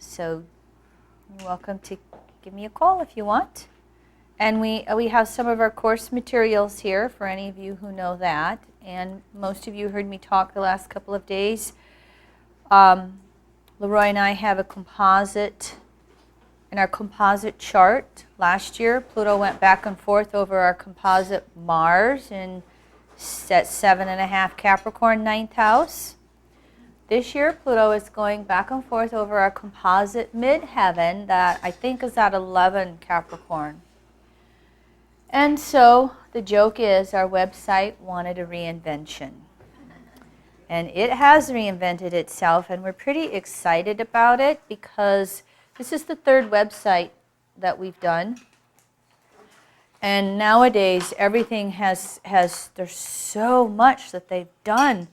So you're welcome to give me a call if you want. And we have some of our course materials here for any of you who know that. And most of you heard me talk the last couple of days. Leroy and I have a composite. In our composite chart, last year, Pluto went back and forth over our composite Mars in at 7.5 Capricorn, 9th house. This year, Pluto is going back and forth over our composite midheaven that I think is at 11 Capricorn. And so the joke is our website wanted a reinvention. And it has reinvented itself, and we're pretty excited about it because this is the third website that we've done. And nowadays, everything there's so much that they've done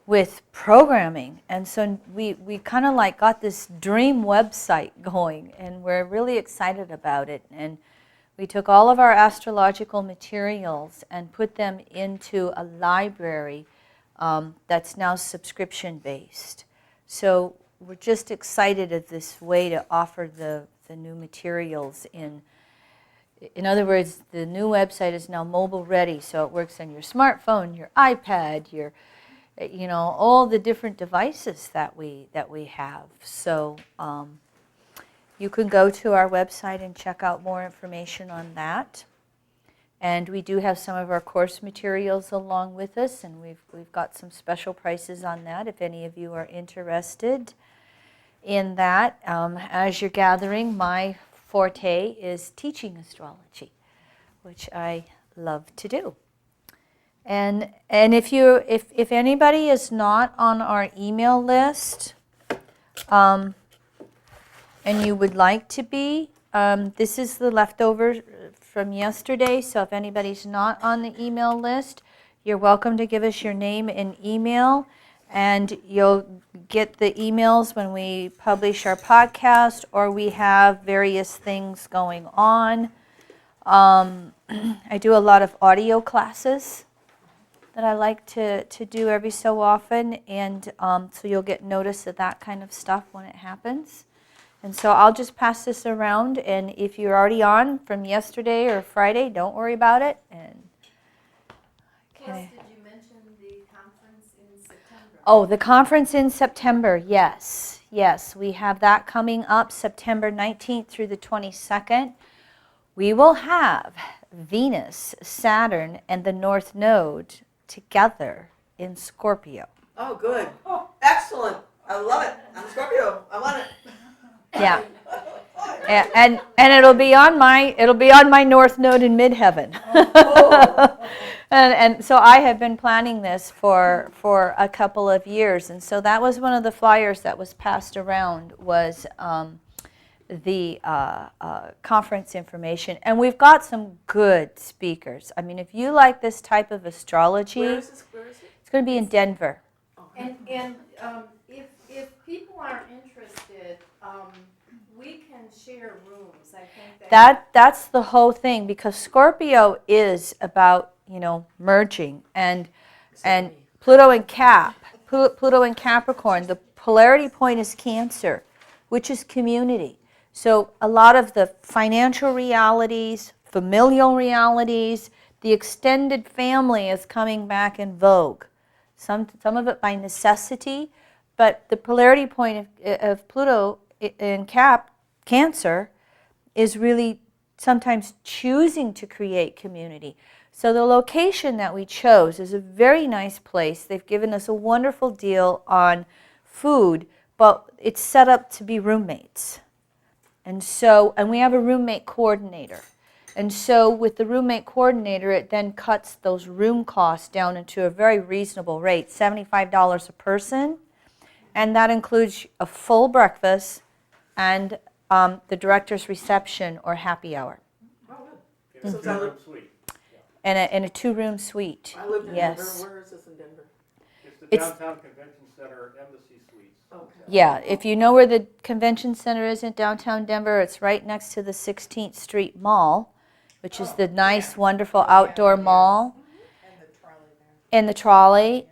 with programming. And so we kind of like got this dream website going, and we're really excited about it. And we took all of our astrological materials and put them into a library that's now subscription-based. So we're just excited at this way to offer the new materials in other words, the new website is now mobile ready, so it works on your smartphone, your iPad, your all the different devices that we have. So you can go to our website and check out more information on that. And we do have some of our course materials along with us, and we've got some special prices on that if any of you are interested in that. As you're gathering, my forte is teaching astrology, which I love to do. And if anybody is not on our email list, and you would like to be, this is the leftover from yesterday, so if anybody's not on the email list, you're welcome to give us your name and email, and you'll get the emails when we publish our podcast or we have various things going on. I do a lot of audio classes that I like to do every so often, and so you'll get notice of that kind of stuff when it happens. And so I'll just pass this around, and if you're already on from yesterday or Friday, don't worry about it. And Plus, did you mention the conference in September? Oh, the conference in September, yes. Yes, we have that coming up September 19th through the 22nd. We will have Venus, Saturn, and the North Node together in Scorpio. Oh, good. Oh, excellent. I love it. I'm Scorpio. I want it. Yeah. And it'll be on my North Node in midheaven. Oh. And so I have been planning this for a couple of years, and so that was one of the flyers that was passed around was the conference information, and we've got some good speakers. I mean, if you like this type of astrology, Where is it? it's going to be in Denver. And if people are interested, we can share rooms. I think That's the whole thing, because Scorpio is about merging, and Pluto and Pluto and Capricorn. The polarity point is Cancer, which is community. So a lot of the financial realities, familial realities, the extended family is coming back in vogue. Some of it by necessity, but the polarity point of Pluto in Cancer is really sometimes choosing to create community. So the location that we chose is a very nice place. They've given us a wonderful deal on food, but it's set up to be roommates. And we have a roommate coordinator. And so with the roommate coordinator, it then cuts those room costs down into a very reasonable rate, $75 a person. And that includes a full breakfast and the director's reception or happy hour. Oh, good. It's a two-room suite. And a two-room suite. I lived in Yes. Denver. Where is this in Denver? It's the It's- Downtown Convention Center Embassy Suites. Okay. Yeah, if you know where the convention center is in downtown Denver, it's right next to the 16th Street Mall, which is the nice, wonderful outdoor mall. And the trolley there. And the trolley.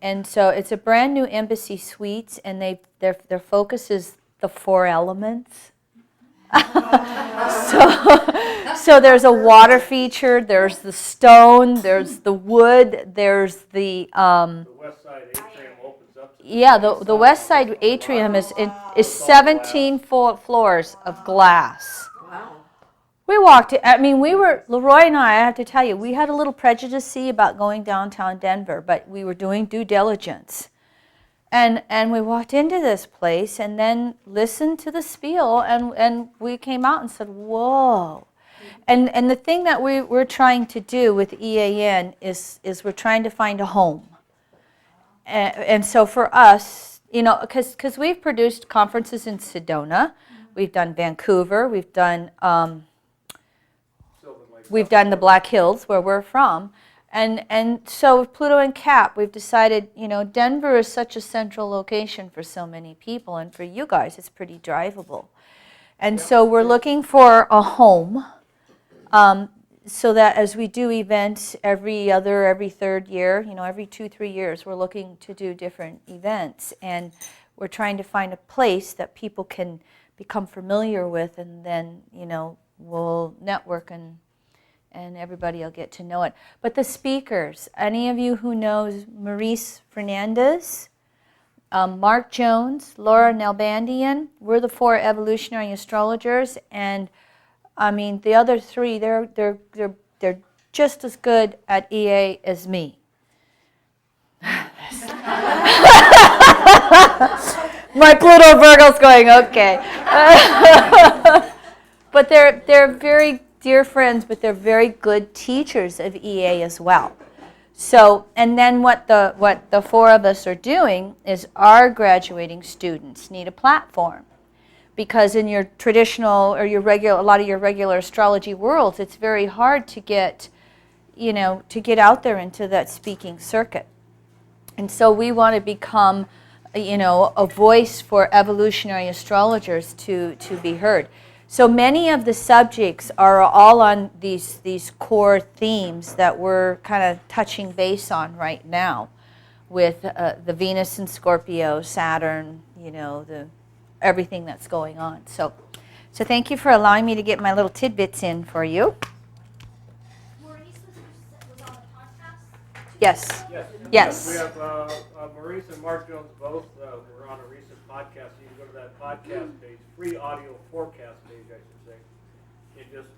And so it's a brand new Embassy Suites, and their focus is the 4 elements. So there's a water feature, there's the stone, there's the wood, there's the The west side atrium opens up to the yeah, the west side atrium is 17 floors of glass. Wow. We walked, I mean, Leroy and I have to tell you, we had a little prejudice about going downtown Denver, but we were doing due diligence. And we walked into this place and then listened to the spiel, and we came out and said, whoa. And the thing that we're trying to do with EAN is we're trying to find a home. And so for us, you know, because we've produced conferences in Sedona, we've done Vancouver, we've done the Black Hills where we're from. And so with Pluto and Cap, we've decided, you know, Denver is such a central location for so many people, and for you guys, it's pretty drivable. And so we're looking for a home, so that as we do events every 3rd year, you know, every 2-3 years, we're looking to do different events. And we're trying to find a place that people can become familiar with, and then, you know, we'll network and everybody will get to know it. But the speakers, any of you who knows Maurice Fernandez, Mark Jones, Laura Nalbandian, we're the 4 evolutionary astrologers, and I mean the other 3, they're just as good at EA as me. My Pluto Virgo's going, okay. But they're very dear friends, but they're very good teachers of EA as well. So, and then what the 4 of us are doing is our graduating students need a platform, because in your traditional or a lot of your regular astrology worlds, it's very hard to get, you know, to get out there into that speaking circuit. And so we want to become, you know, a voice for evolutionary astrologers to be heard. So many of the subjects are all on these core themes that we're kind of touching base on right now, with the Venus and Scorpio, Saturn, you know, everything that's going on. So thank you for allowing me to get my little tidbits in for you. Maurice was on the podcast? Yes. Yes. We have Maurice and Mark Jones both. We're on a recent podcast. You can go to that podcast page, free audio forecast page, I should say. You just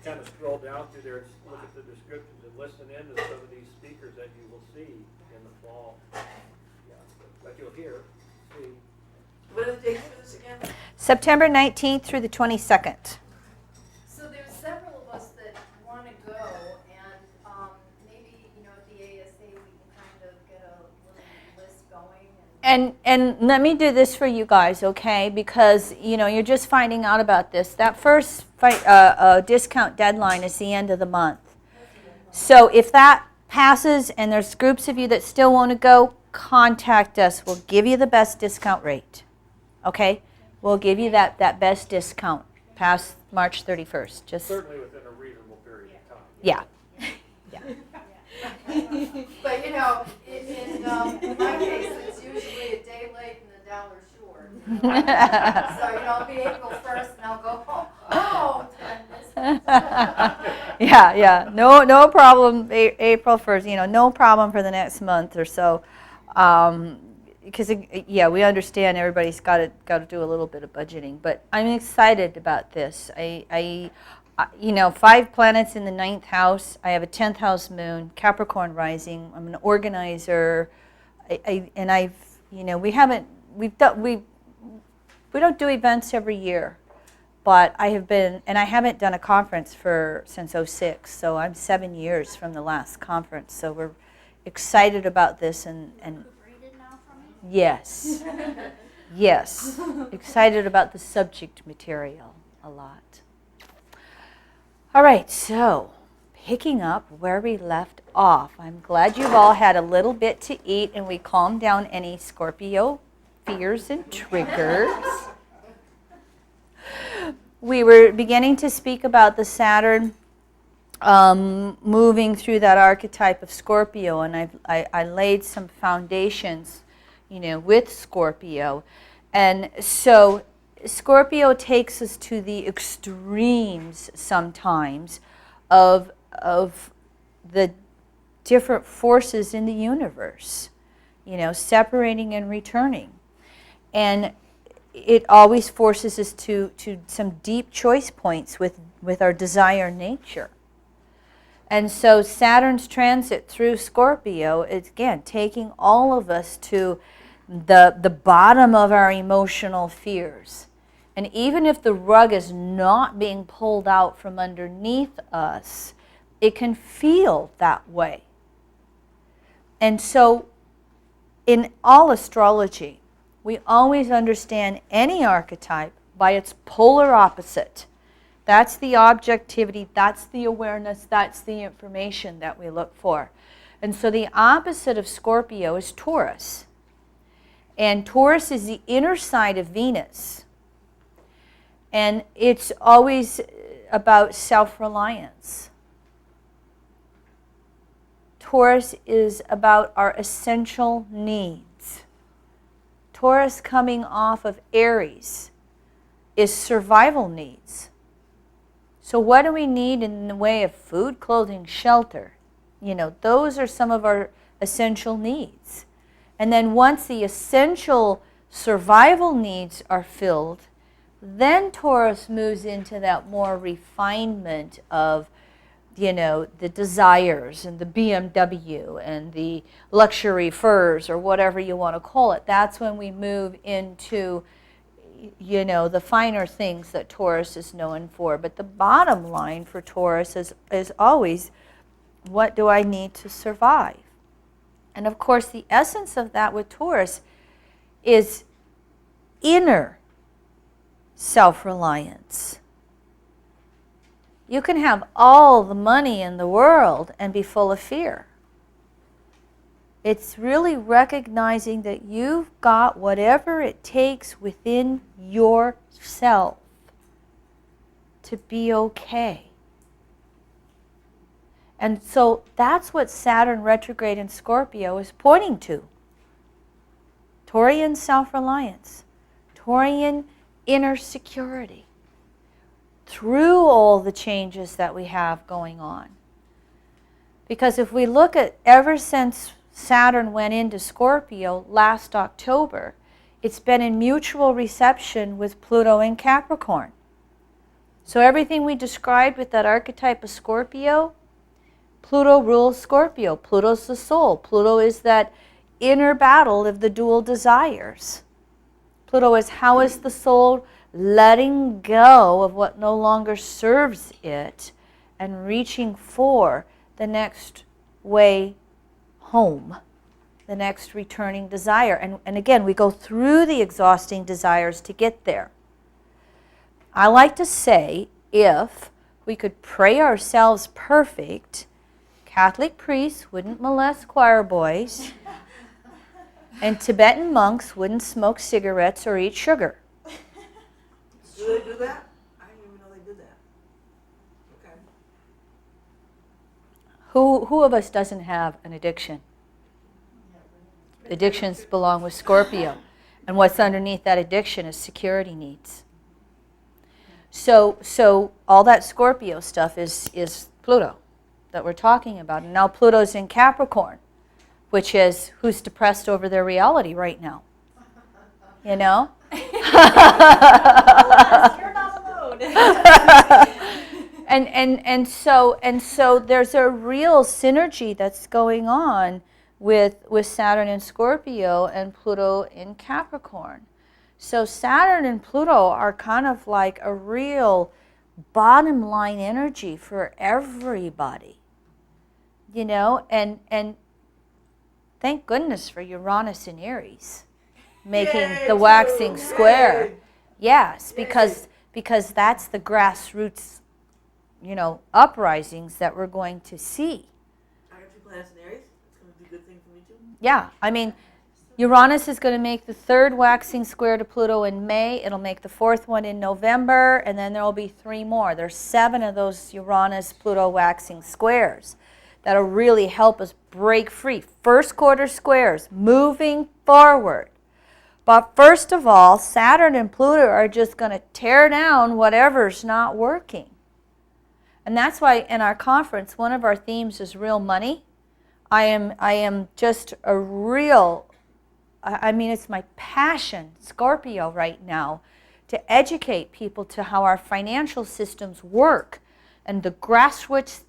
kind of scroll down through there and look at the descriptions and listen in to some of these speakers that you will see in the fall. Yeah, that you'll hear, see. What are the dates for this again? September 19th through the 22nd. So there's several of us that want to go, and maybe, you know, at the ASA we can kind of get a little list going. And let me do this for you guys, okay? Because, you know, you're just finding out about this. That first discount deadline is the end of the month. So if that passes and there's groups of you that still want to go, contact us. We'll give you the best discount rate, okay? We'll give you that best discount past March 31st. Just Certainly within a reasonable period of time. yeah. But, you know, in my case, it's usually a day late and $1 short. So, you know, I'll be April 1st and I'll go, oh, Yeah. No problem. April 1st, you know, no problem for the next month or so. Because we understand everybody's got to do a little bit of budgeting, but I'm excited about this. I you know, 5 planets in the 9th house. I have a 10th house moon, Capricorn rising. I'm an organizer, and I've, you know, we don't do events every year, but I haven't done a conference since 2006. So I'm 7 years from the last conference. So we're excited about this and yes, yes, excited about the subject material a lot. All right, so picking up where we left off, I'm glad you've all had a little bit to eat and we calmed down any Scorpio fears and triggers. We were beginning to speak about the Saturn moving through that archetype of Scorpio, and I laid some foundations, you know, with Scorpio. And so Scorpio takes us to the extremes sometimes of the different forces in the universe, separating and returning. And it always forces us to some deep choice points with our desire nature. And so Saturn's transit through Scorpio is, again, taking all of us to the bottom of our emotional fears. And even if the rug is not being pulled out from underneath us, it can feel that way. And so in all astrology, we always understand any archetype by its polar opposite. That's the objectivity, that's the awareness, that's the information that we look for. And so the opposite of Scorpio is Taurus. And Taurus is the inner side of Venus. And it's always about self-reliance. Taurus is about our essential needs. Taurus coming off of Aries is survival needs. So what do we need in the way of food, clothing, shelter? Those are some of our essential needs. And then once the essential survival needs are filled, then Taurus moves into that more refinement of, the desires and the BMW and the luxury furs or whatever you want to call it. That's when we move into, the finer things that Taurus is known for. But the bottom line for Taurus is always, what do I need to survive? And of course, the essence of that with Taurus is inner self-reliance. You can have all the money in the world and be full of fear. It's really recognizing that you've got whatever it takes within yourself to be okay. And so that's what Saturn retrograde in Scorpio is pointing to. Taurian self-reliance, Taurian inner security through all the changes that we have going on. Because if we look at ever since Saturn went into Scorpio last October, it's been in mutual reception with Pluto in Capricorn. So everything we described with that archetype of Scorpio, Pluto rules Scorpio. Pluto's the soul. Pluto is that inner battle of the dual desires. Pluto is how is the soul letting go of what no longer serves it and reaching for the next way home, the next returning desire. And again, we go through the exhausting desires to get there. I like to say, if we could pray ourselves perfect, Catholic priests wouldn't molest choir boys, and Tibetan monks wouldn't smoke cigarettes or eat sugar. Do they do that? I didn't even know they did that. Okay. Who of us doesn't have an addiction? Addictions belong with Scorpio. And what's underneath that addiction is security needs. So all that Scorpio stuff is Pluto that we're talking about. And now Pluto's in Capricorn, which is who's depressed over their reality right now. You know? You're not alone. And so there's a real synergy that's going on with Saturn in Scorpio and Pluto in Capricorn. So Saturn and Pluto are kind of like a real bottom line energy for everybody. You know, and thank goodness for Uranus in Aries making Yay, the waxing Yay. square. Yes, Yay. because that's the grassroots, you know, uprisings that we're going to see. I got 2 planets in Aries. It's going to be a good thing for me too. Yeah, I mean, Uranus is going to make the 3rd waxing square to Pluto in May. It'll make the 4th one in November, and then there will be 3 more. There's 7 of those Uranus-Pluto waxing squares that'll really help us break free. 1st quarter squares, moving forward. But first of all, Saturn and Pluto are just going to tear down whatever's not working. And that's why in our conference, one of our themes is real money. I am just a real, I mean, it's my passion, Scorpio right now, to educate people to how our financial systems work and the grassroots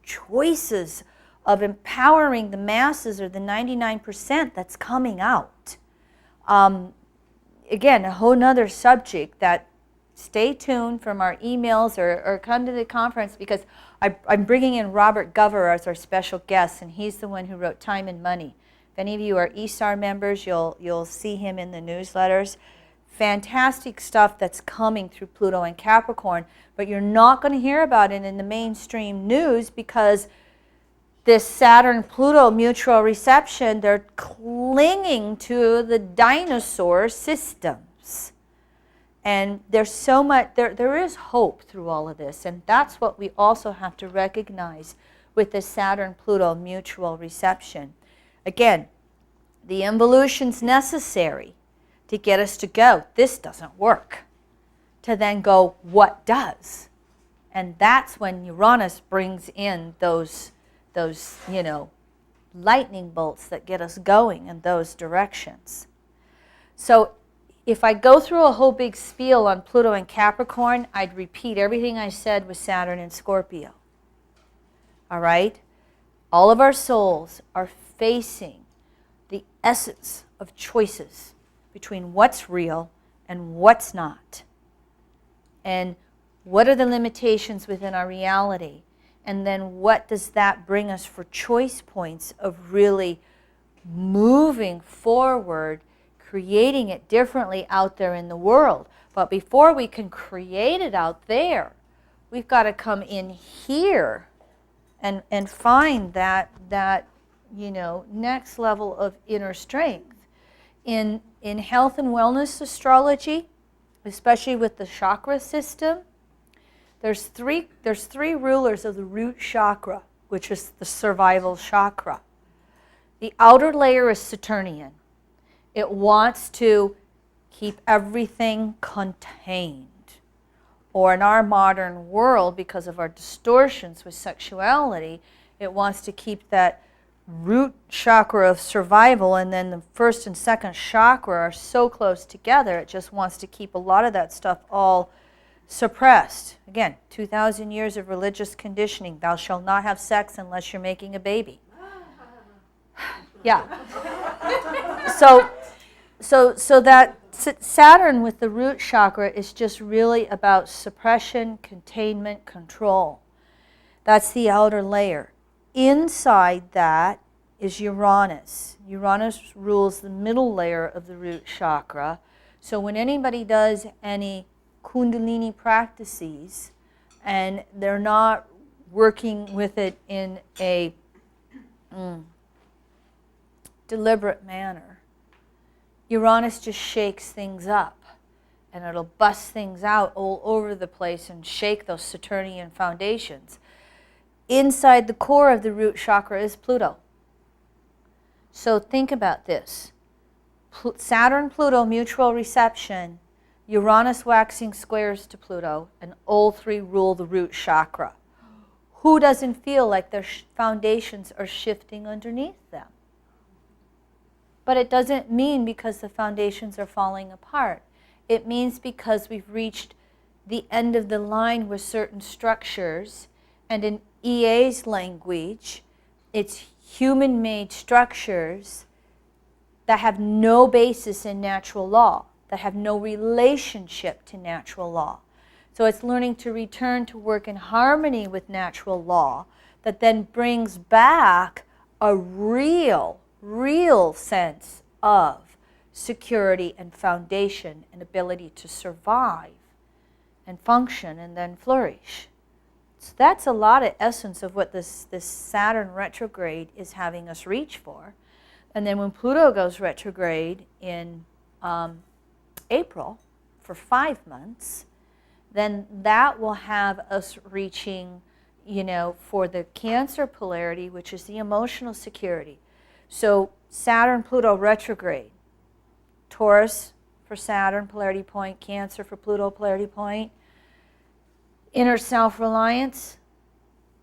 choices of empowering the masses, or the 99% that's coming out. Again, a whole nother subject that stay tuned from our emails, or come to the conference, because I'm bringing in Robert Gover as our special guest, and he's the one who wrote Time and Money. If any of you are ESAR members, you'll see him in the newsletters. Fantastic stuff that's coming through Pluto and Capricorn, but you're not going to hear about it in the mainstream news, because this Saturn-Pluto mutual reception, they're clinging to the dinosaur systems. And there's so much, there is hope through all of this, and that's what we also have to recognize with the Saturn-Pluto mutual reception. Again, the involution's necessary to get us to go, this doesn't work, to then go, what does? And that's when Uranus brings in those lightning bolts that get us going in those directions. So if I go through a whole big spiel on Pluto and Capricorn, I'd repeat everything I said with Saturn and Scorpio. All right? All of our souls are facing the essence of choices between what's real and what's not. And what are the limitations within our reality? And then what does that bring us for choice points of really moving forward, creating it differently out there in the world. But before we can create it out there, we've got to come in here and find that next level of inner strength. In health and wellness astrology, especially with the chakra system, there's three rulers of the root chakra, which is the survival chakra. The outer layer is Saturnian. It wants to keep everything contained. Or in our modern world, because of our distortions with sexuality, it wants to keep that root chakra of survival, and then the first and second chakra are so close together, it just wants to keep a lot of that stuff all suppressed. Again, 2,000 years of religious conditioning. Thou shalt not have sex unless you're making a baby. Yeah. So that Saturn with the root chakra is just really about suppression, containment, control. That's the outer layer. Inside that is Uranus. Uranus rules the middle layer of the root chakra. So when anybody does any Kundalini practices and they're not working with it in a deliberate manner, Uranus just shakes things up, and it'll bust things out all over the place and shake those Saturnian foundations. Inside the core of the root chakra is Pluto. So think about this. Saturn-Pluto mutual reception, Uranus waxing squares to Pluto, and all three rule the root chakra. Who doesn't feel like their foundations are shifting underneath them? But it doesn't mean because the foundations are falling apart. It means because we've reached the end of the line with certain structures, and in EA's language, it's human-made structures that have no basis in natural law, that have no relationship to natural law. So it's learning to return to work in harmony with natural law that then brings back a real sense of security and foundation and ability to survive and function and then flourish. So that's a lot of essence of what this Saturn retrograde is having us reach for. And then when Pluto goes retrograde in April for 5 months, then that will have us reaching, for the Cancer polarity, which is the emotional security. So Saturn-Pluto retrograde, Taurus for Saturn, polarity point, Cancer for Pluto, polarity point. Inner self-reliance,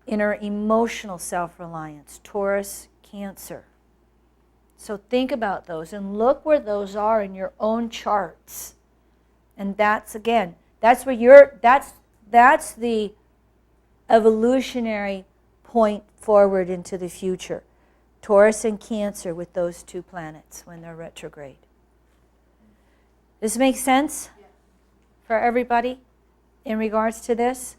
inner emotional self-reliance, Taurus, Cancer. So think about those and look where those are in your own charts. And that's, again, that's where that's the evolutionary point forward into the future. Taurus and Cancer with those two planets when they're retrograde. Does this make sense for everybody in regards to this?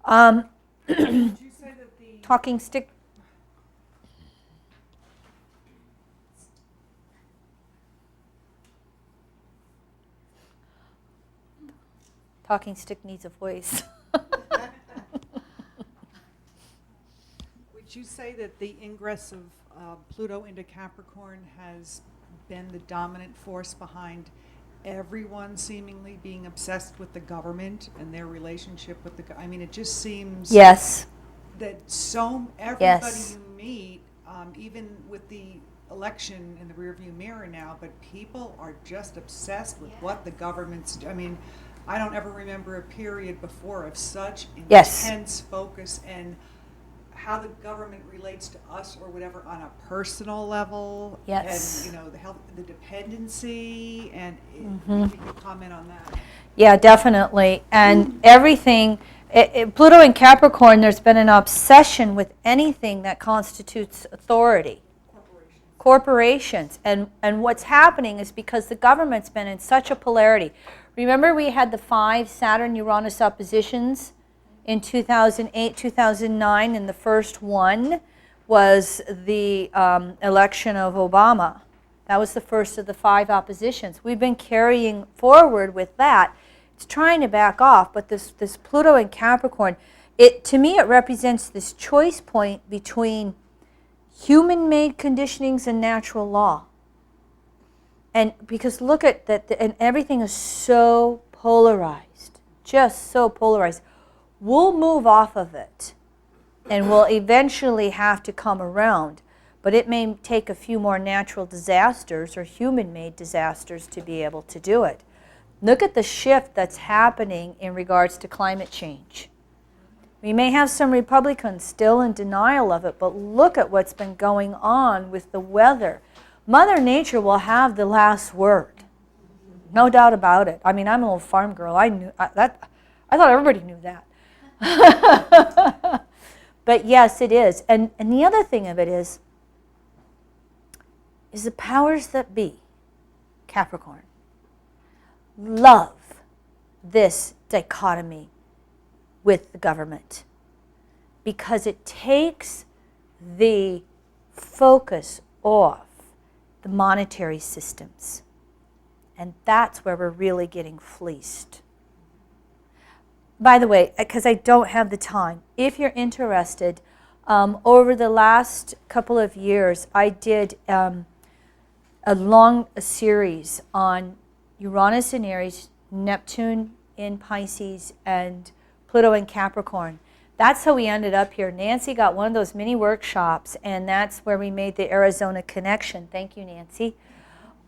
Did you say that the Talking stick. Talking stick needs a voice. would you say that the ingress of Pluto into Capricorn has been the dominant force behind everyone seemingly being obsessed with the government and their relationship with I mean, it just seems Yes. that everybody Yes. you meet, even with the election in the rearview mirror now, but people are just obsessed with what the government's. I mean, I don't ever remember a period before of such Yes. intense focus and how the government relates to us or whatever on a personal level. Yes. And, the health, the dependency, and if you could comment on that. Yeah, definitely. And everything, Pluto in Capricorn, there's been an obsession with anything that constitutes authority. Corporations. And what's happening is because the government's been in such a polarity. Remember we had the 5 Saturn-Uranus oppositions in 2008, 2009, and the first one was the election of Obama. That was the first of the 5 oppositions. We've been carrying forward with that. It's trying to back off, but this Pluto in Capricorn, to me it represents this choice point between human-made conditionings and natural law. And because look at that, and everything is so polarized, just so polarized. We'll move off of it, and we'll eventually have to come around. But it may take a few more natural disasters or human-made disasters to be able to do it. Look at the shift that's happening in regards to climate change. We may have some Republicans still in denial of it, but look at what's been going on with the weather. Mother Nature will have the last word. No doubt about it. I mean, I'm an old farm girl. I thought everybody knew that. But yes, it is. And the other thing of it is the powers that be, Capricorn, love this dichotomy with the government because it takes the focus off the monetary systems. And that's where we're really getting fleeced. By the way, because I don't have the time, if you're interested, over the last couple of years, I did a long series on Uranus in Aries, Neptune in Pisces, and Pluto in Capricorn. That's how we ended up here. Nancy got one of those mini workshops, and that's where we made the Arizona connection. Thank you, Nancy.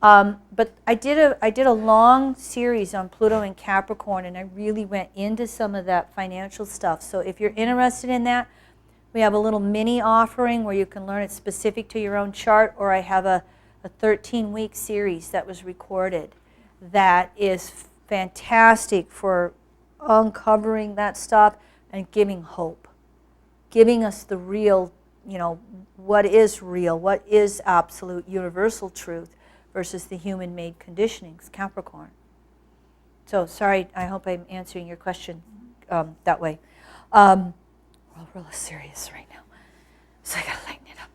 But I did a long series on Pluto and Capricorn, and I really went into some of that financial stuff. So if you're interested in that, we have a little mini offering where you can learn it specific to your own chart, or I have a 13-week series that was recorded that is fantastic for uncovering that stuff and giving hope, giving us the real, what is real, what is absolute universal truth versus the human-made conditionings, Capricorn. So sorry, I hope I'm answering your question that way. We're all real serious right now, so I gotta lighten it up.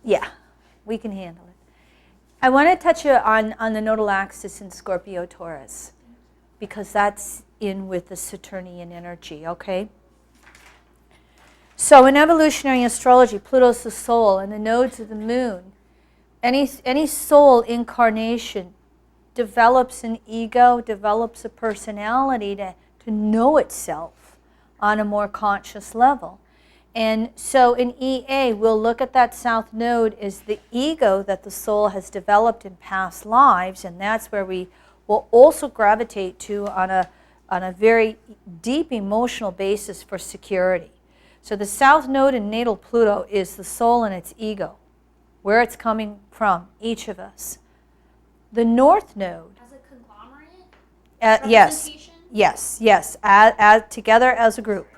Yeah, we can handle it. I want to touch on the nodal axis in Scorpio Taurus because that's in with the Saturnian energy, okay? So in evolutionary astrology, Pluto's the soul, and the nodes of the moon. Any soul incarnation develops an ego, develops a personality to know itself on a more conscious level. And so in EA, we'll look at that south node as the ego that the soul has developed in past lives, and that's where we will also gravitate to on a very deep emotional basis for security. So the south node in natal Pluto is the soul and its ego, where it's coming from, each of us. The north node, As a conglomerate? yes, Representation? yes, together as a group.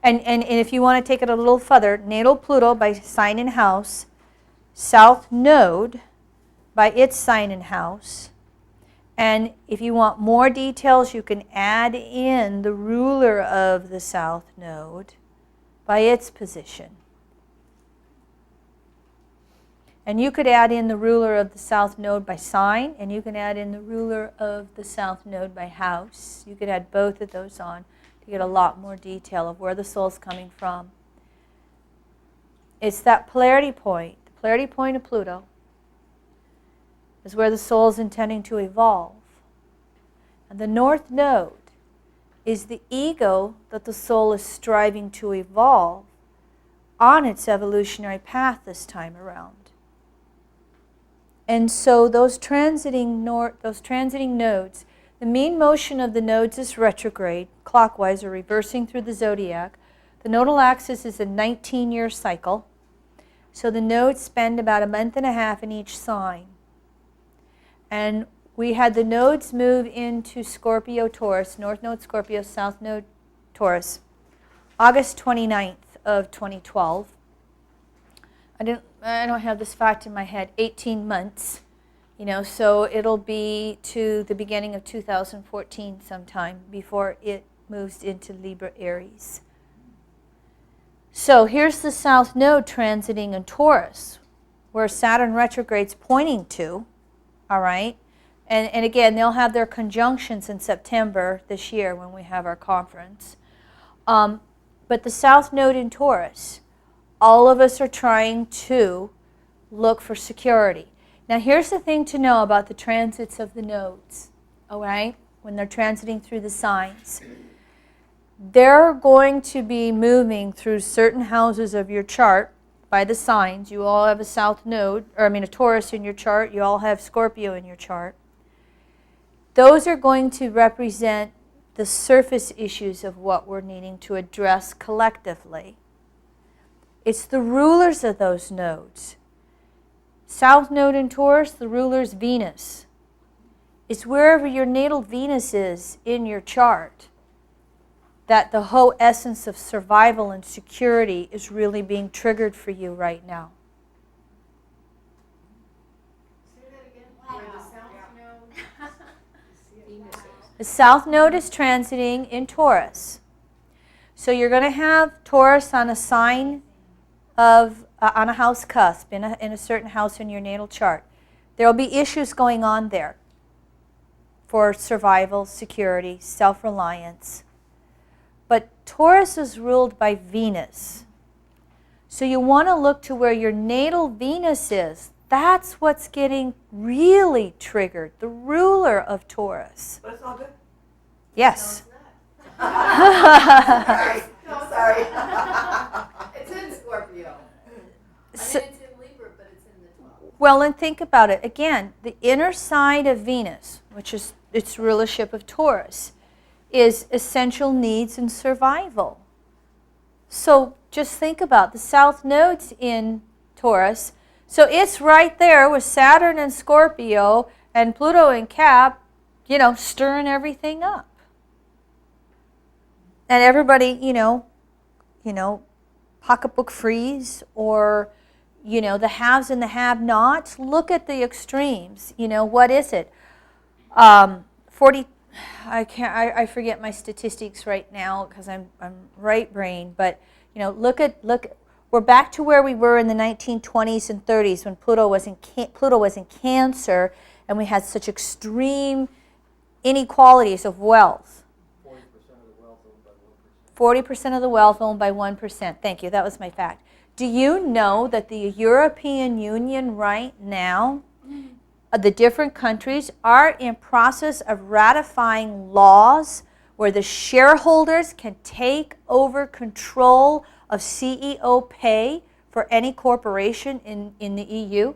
And if you want to take it a little further, natal Pluto by sign and house, south node by its sign and house. And if you want more details, you can add in the ruler of the south node by its position. And you could add in the ruler of the south node by sign, and you can add in the ruler of the south node by house. You could add both of those on to get a lot more detail of where the soul's coming from. It's that polarity point. The polarity point of Pluto is where the soul's intending to evolve. And the north node is the ego that the soul is striving to evolve on its evolutionary path this time around. And so those transiting nodes, the mean motion of the nodes is retrograde, clockwise or reversing through the zodiac. The nodal axis is a 19-year cycle. So the nodes spend about a month and a half in each sign. And we had the nodes move into Scorpio, Taurus, north node Scorpio, south node Taurus, August 29th of 2012. I don't have this fact in my head, 18 months, so it'll be to the beginning of 2014 sometime before it moves into Libra Aries. So here's the south node transiting in Taurus, where Saturn retrograde's pointing to, all right? And again, they'll have their conjunctions in September this year when we have our conference. But the south node in Taurus, all of us are trying to look for security. Now here's the thing to know about the transits of the nodes, all right, when they're transiting through the signs. They're going to be moving through certain houses of your chart by the signs. You all have a south node, a Taurus in your chart. You all have Scorpio in your chart. Those are going to represent the surface issues of what we're needing to address collectively. It's the rulers of those nodes. South node in Taurus, the ruler's Venus. It's wherever your natal Venus is in your chart that the whole essence of survival and security is really being triggered for you right now. Say that again, where the south node. The south node is transiting in Taurus. So you're going to have Taurus on a sign of, on a house cusp, in a certain house in your natal chart. There will be issues going on there for survival, security, self-reliance. But Taurus is ruled by Venus. So you want to look to where your natal Venus is. That's what's getting really triggered, the ruler of Taurus. But it's all good. Yes. Sorry. Sorry. It's in Scorpio. So, It's in Libra, but it's in the 12th. well, and think about it. Again, the inner side of Venus, which is its rulership of Taurus, is essential needs and survival. So just think about the south nodes in Taurus. So it's right there with Saturn and Scorpio and Pluto and Cap, stirring everything up. And everybody, pocketbook freeze or, the haves and the have-nots. Look at the extremes. What is it? 40. I forget my statistics right now because I'm right brain. But look. We're back to where we were in the 1920s and 30s when Pluto was in Cancer, and we had such extreme inequalities of wealth. 40% of the wealth owned by 1%. Thank you. That was my fact. Do you know that the European Union right now, the different countries are in process of ratifying laws where the shareholders can take over control of CEO pay for any corporation in the EU?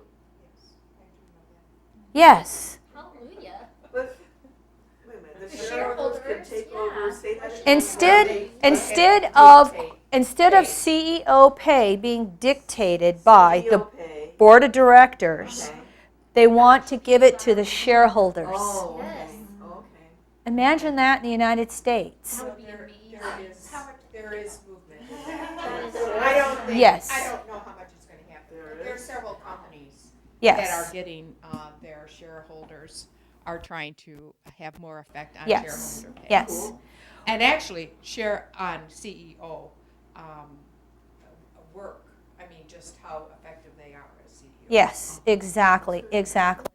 Yes. Hallelujah. But, wait a minute, the shareholders could take over, say that again? Instead of CEO pay being dictated by the CEO pay. board of directors, Okay. they want to give it to the shareholders. Oh, okay, Yes. okay. Imagine that in the United States. That would be amazing. There is movement in that. That is I don't think, Yes. I don't know how much it's gonna happen. There are several companies that Yes. are getting, their shareholders are trying to have more effect on Yes. shareholder pay. Yes. And actually, share on CEO, work, I mean, just how effective they are as CEO. Yes, exactly, exactly.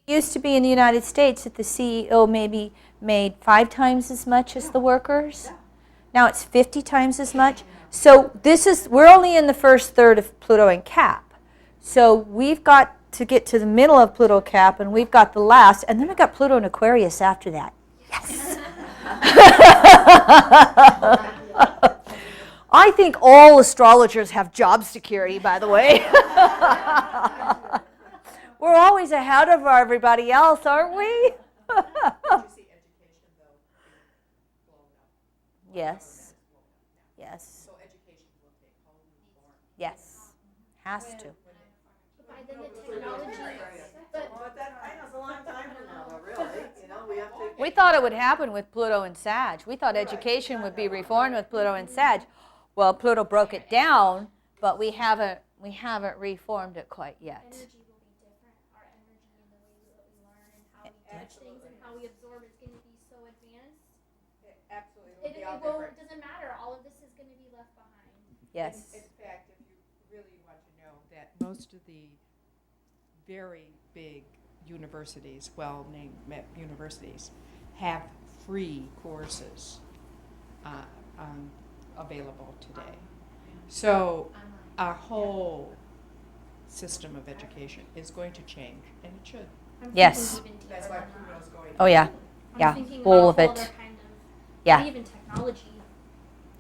It used to be in the United States that the CEO maybe made 5 times as much as the workers. Now it's 50 times as much. So we're only in the first third of Pluto and Cap. So we've got to get to the middle of Pluto Cap, and we've got the last, and then we've got Pluto and Aquarius after that. Yes. I think all astrologers have job security, by the way. We're always ahead of everybody else, aren't we? Did you see education though being blown up? Yes. Yes. So education will take whole new form. Yes. Has to. By then the technology, but Well, I know it's a long time from now, though, really, you know, we have to. We thought it would happen with Pluto and Sag. We thought education would be reformed with Pluto and Sag. Well, Pluto broke it down, but we haven't reformed it quite yet. energy will be different. Our energy and the way that we learn and how we touch things and how we absorb is going to be so advanced. Absolutely, It, it'll be it all won't, different. doesn't matter. All of this is going to be left behind. Yes. In fact, if you really want to know that most of the very big universities, well-named universities, have free courses available today. So our whole system of education is going to change, and it should. I'm Yes. thinking even That's deeper why than that. Pluto's going. Oh, yeah. I'm Yeah. thinking All about of all it. the kind of, Yeah. even technology.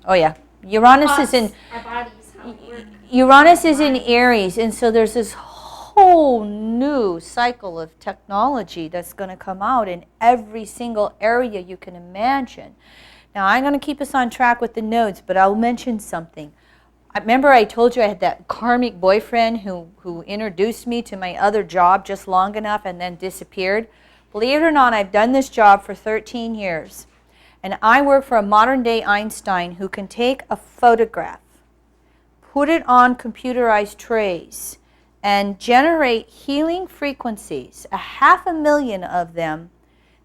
Oh, yeah. Uranus Us, is in our bodies, how we work. Uranus is in Aries, and so there's this whole new cycle of technology that's going to come out in every single area you can imagine. Now, I'm going to keep us on track with the nodes, but I'll mention something. I remember I told you I had that karmic boyfriend who introduced me to my other job just long enough and then disappeared. Believe it or not, I've done this job for 13 years. And I work for a modern-day Einstein who can take a photograph, put it on computerized trays, and generate healing frequencies, 500,000 of them,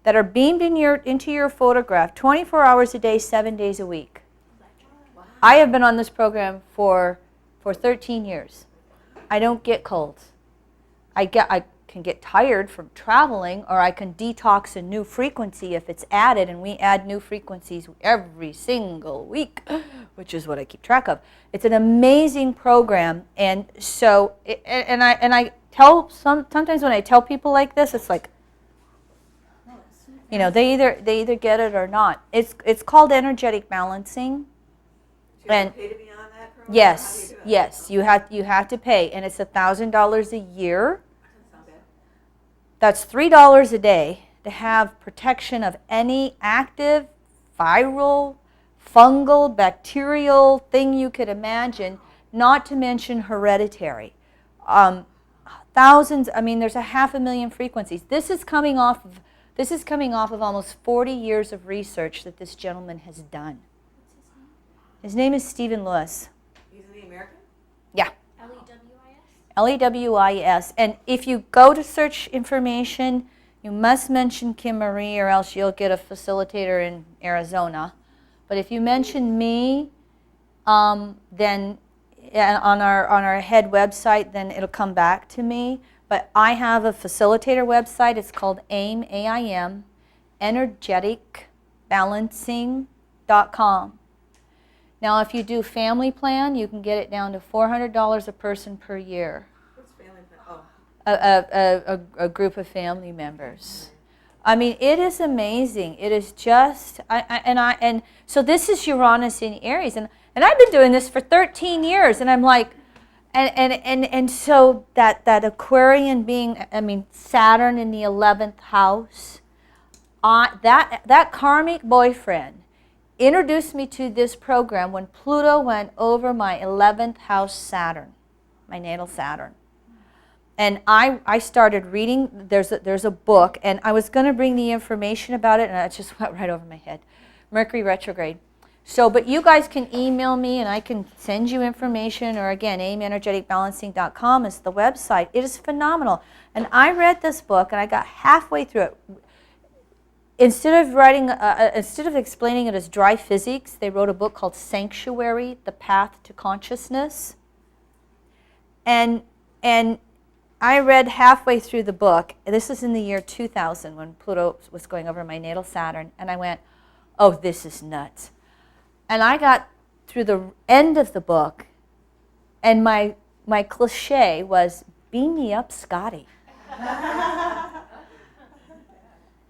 that are beamed into your photograph 24 hours a day, 7 days a week. I have been on this program for 13 years. I don't get colds. I can get tired from traveling, or I can detox a new frequency if it's added, and we add new frequencies every single week, which is what I keep track of. It's an amazing program, and so I tell sometimes when I tell people like this, it's like, you know, they either get it or not. It's called energetic balancing. Do you have And to pay to be on that program? yes, How do you do it? yes, you have to pay, and it's $1,000 a year. Doesn't sound bad. That's $3 a day to have protection of any active, viral, fungal, bacterial thing you could imagine, not to mention hereditary. Thousands, I mean, there's 500,000 frequencies. This is coming off of almost 40 years of research that this gentleman has done. His name is Stephen Lewis. He's in the American? Yeah. LEWIS? LEWIS. And if you go to search information, you must mention Kim Marie, or else you'll get a facilitator in Arizona. But if you mention me, then on our head website, then it'll come back to me. But I have a facilitator website. It's called AIM, AIM, energeticbalancing.com. Now, if you do family plan, you can get it down to $400 a person per year. What's family plan? Oh. A group of family members. I mean, it is amazing. It is just, and so this is Uranus in Aries, and And I've been doing this for 13 years, and I'm like, and so that Aquarian being, I mean, Saturn in the 11th house, that karmic boyfriend introduced me to this program when Pluto went over my 11th house Saturn, my natal Saturn. And I started reading, there's a book, and I was going to bring the information about it, and it just went right over my head. Mercury retrograde. So, but you guys can email me, and I can send you information, or again, aimenergeticbalancing.com is the website. It is phenomenal. And I read this book, and I got halfway through it. Instead of explaining it as dry physics, they wrote a book called Sanctuary, The Path to Consciousness. And I read halfway through the book, this is in the year 2000 when Pluto was going over my natal Saturn, and I went, oh, this is nuts. And I got through the end of the book, and my cliche was, beam me up, Scotty.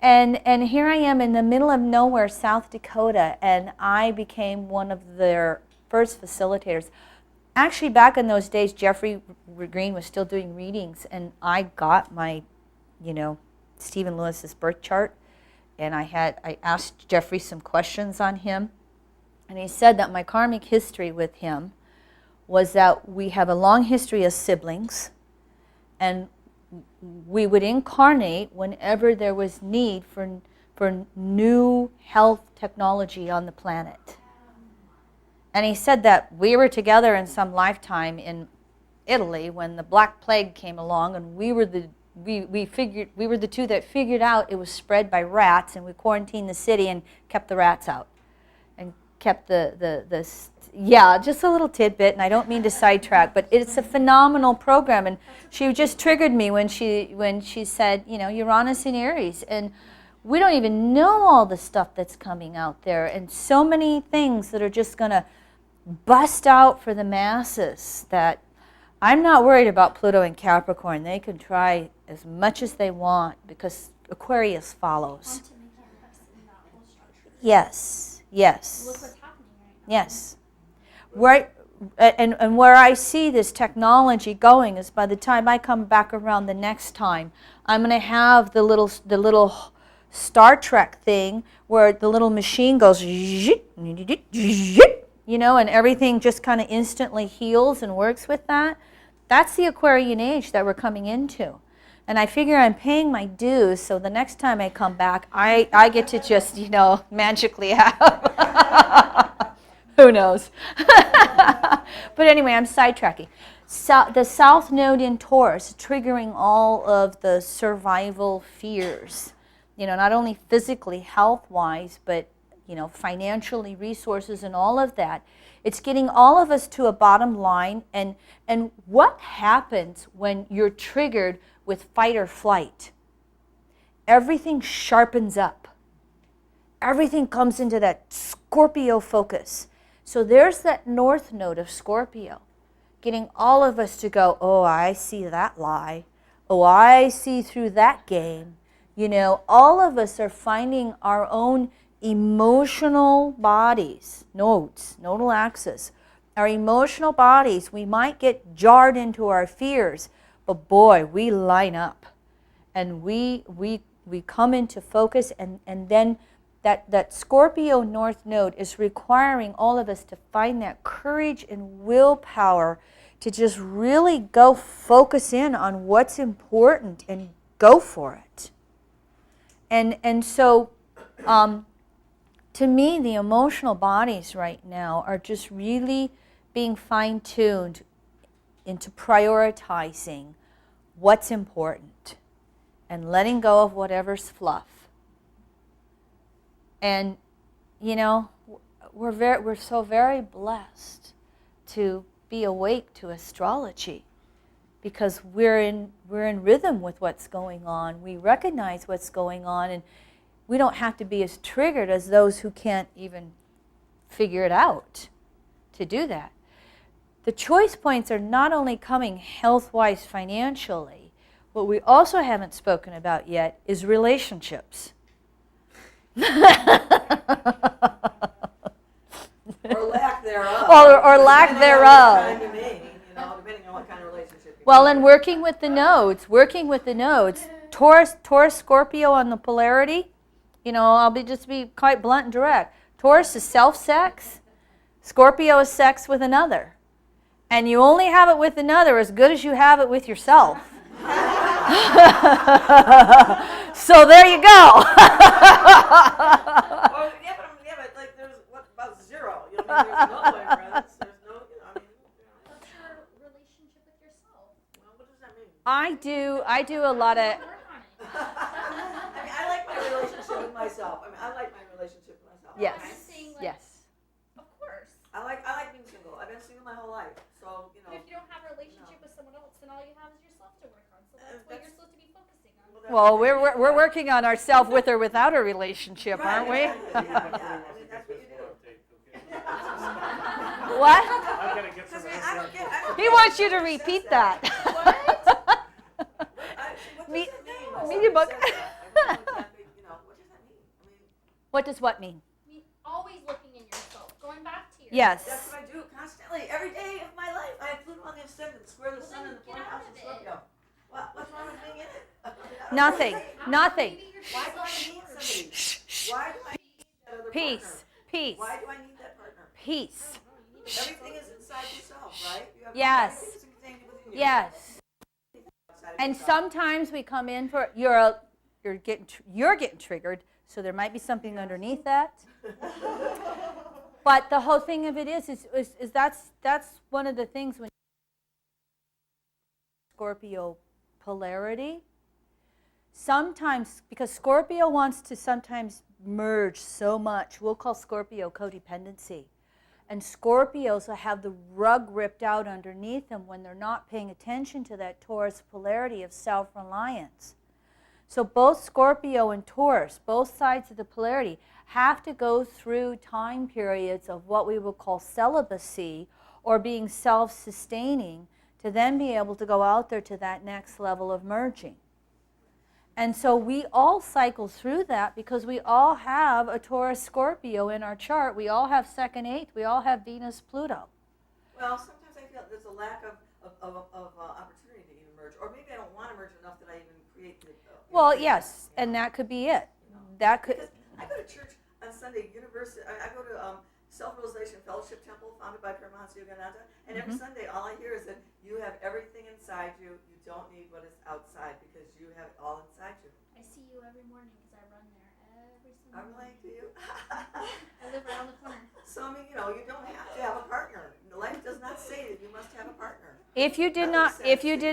And here I am in the middle of nowhere, South Dakota, and I became one of their first facilitators. Actually, back in those days, Jeffrey Green was still doing readings, and I got my, Stephen Lewis's birth chart, and I asked Jeffrey some questions on him, and he said that my karmic history with him was that we have a long history as siblings, and we would incarnate whenever there was need for new health technology on the planet. And he said that we were together in some lifetime in Italy when the Black Plague came along, and we were the two that figured out it was spread by rats, and we quarantined the city and kept the rats out, and kept yeah, just a little tidbit, and I don't mean to sidetrack, but it's a phenomenal program. And she just triggered me when she said, Uranus in Aries, and we don't even know all the stuff that's coming out there, and so many things that are just going to bust out for the masses. That I'm not worried about Pluto and Capricorn. They can try as much as they want because Aquarius follows. Quantum mechanics and that whole structure. Yes. Look what's happening right now. Yes. And where I see this technology going is by the time I come back around the next time, I'm going to have the little Star Trek thing where the little machine goes, and everything just kind of instantly heals and works with that. That's the Aquarian age that we're coming into. And I figure I'm paying my dues, so the next time I come back, I get to just, magically have. Who knows? But anyway, I'm sidetracking. The South Node in Taurus, triggering all of the survival fears. Not only physically, health-wise, but, financially, resources, and all of that. It's getting all of us to a bottom line. And what happens when you're triggered with fight or flight? Everything sharpens up. Everything comes into that Scorpio focus. So there's that North Node of Scorpio, getting all of us to go, oh, I see that lie. Oh, I see through that game. All of us are finding our own emotional bodies, nodes, nodal axis. Our emotional bodies, we might get jarred into our fears, but boy, we line up. And we come into focus, and then that Scorpio North Node is requiring all of us to find that courage and willpower to just really go focus in on what's important and go for it. And so, to me, the emotional bodies right now are just really being fine-tuned into prioritizing what's important and letting go of whatever's fluff. And, we're so very blessed to be awake to astrology because we're in rhythm with what's going on. We recognize what's going on, and we don't have to be as triggered as those who can't even figure it out to do that. The choice points are not only coming health-wise financially, what we also haven't spoken about yet is relationships. Or lack thereof. or lack Depending on thereof. what kind you mean, depending on what kind of relationship you Well, mean. and working with the nodes, Taurus, Scorpio on the polarity, I'll just be quite blunt and direct. Taurus is self-sex. Scorpio is sex with another. And you only have it with another as good as you have it with yourself. So there you go. Well, but like, there's what about zero? There's no ignorance. There's no, What's your relationship with yourself? Well, what does that mean? I do a lot of, Work on it. I like my relationship with myself. I like my relationship with myself. yes, I'm just saying, like, yes. Of course. I like being single. I've been single my whole life. So, But if you don't have a relationship with someone else, then all you have is yourself to work on. So that's what you're supposed to be focusing on. Well, we're working on ourselves with or without a relationship, aren't we? Exactly. Yeah. I mean, that's what you do. What? I gotta get some I don't get. I don't He get wants you to who says repeat that. that. What Me- does that mean? me the book. What does that mean? I mean, What does what mean? I mean, always looking in yourself, going back to yourself. Yes. that's what I do constantly, every day of my life. I have Pluto on the ascendant, square the Well, sun then in the get fourth out house of of it. Scorpio. What's wrong with being in it? I don't Nothing. understand. Nothing. Maybe you're Why do I just need bored. somebody? Why do I need that other Peace. partner? Peace. Why do I need that partner? Peace. Everything is inside yourself, right? You have Yes. everything's contained within you. Yes. Outside of And yourself. sometimes we come in for you're getting triggered, so there might be something underneath that. But the whole thing of it is that's one of the things when Scorpio polarity. Sometimes, because Scorpio wants to sometimes merge so much, we'll call Scorpio codependency. And Scorpios will have the rug ripped out underneath them when they're not paying attention to that Taurus polarity of self-reliance. So both Scorpio and Taurus, both sides of the polarity, have to go through time periods of what we would call celibacy or being self-sustaining to then be able to go out there to that next level of merging. And so we all cycle through that because we all have a Taurus Scorpio in our chart. We all have second eighth. We all have Venus Pluto. Well, sometimes I feel there's a lack of opportunity to even merge, or maybe I don't want to merge enough that I even create the. Well, yes, and that could be it. That could. Because I go to church on Sunday, university. I go to Self-Realization Fellowship Temple, founded by Paramahansa Yogananda, and every Sunday, all I hear is that you have everything inside you. You don't need what is outside because you have it all inside you. I see you every morning because I run there every single I'm morning. like, do you? I live around the corner. So I mean, you don't have to have a partner. Life does not say that you must have a partner. If you did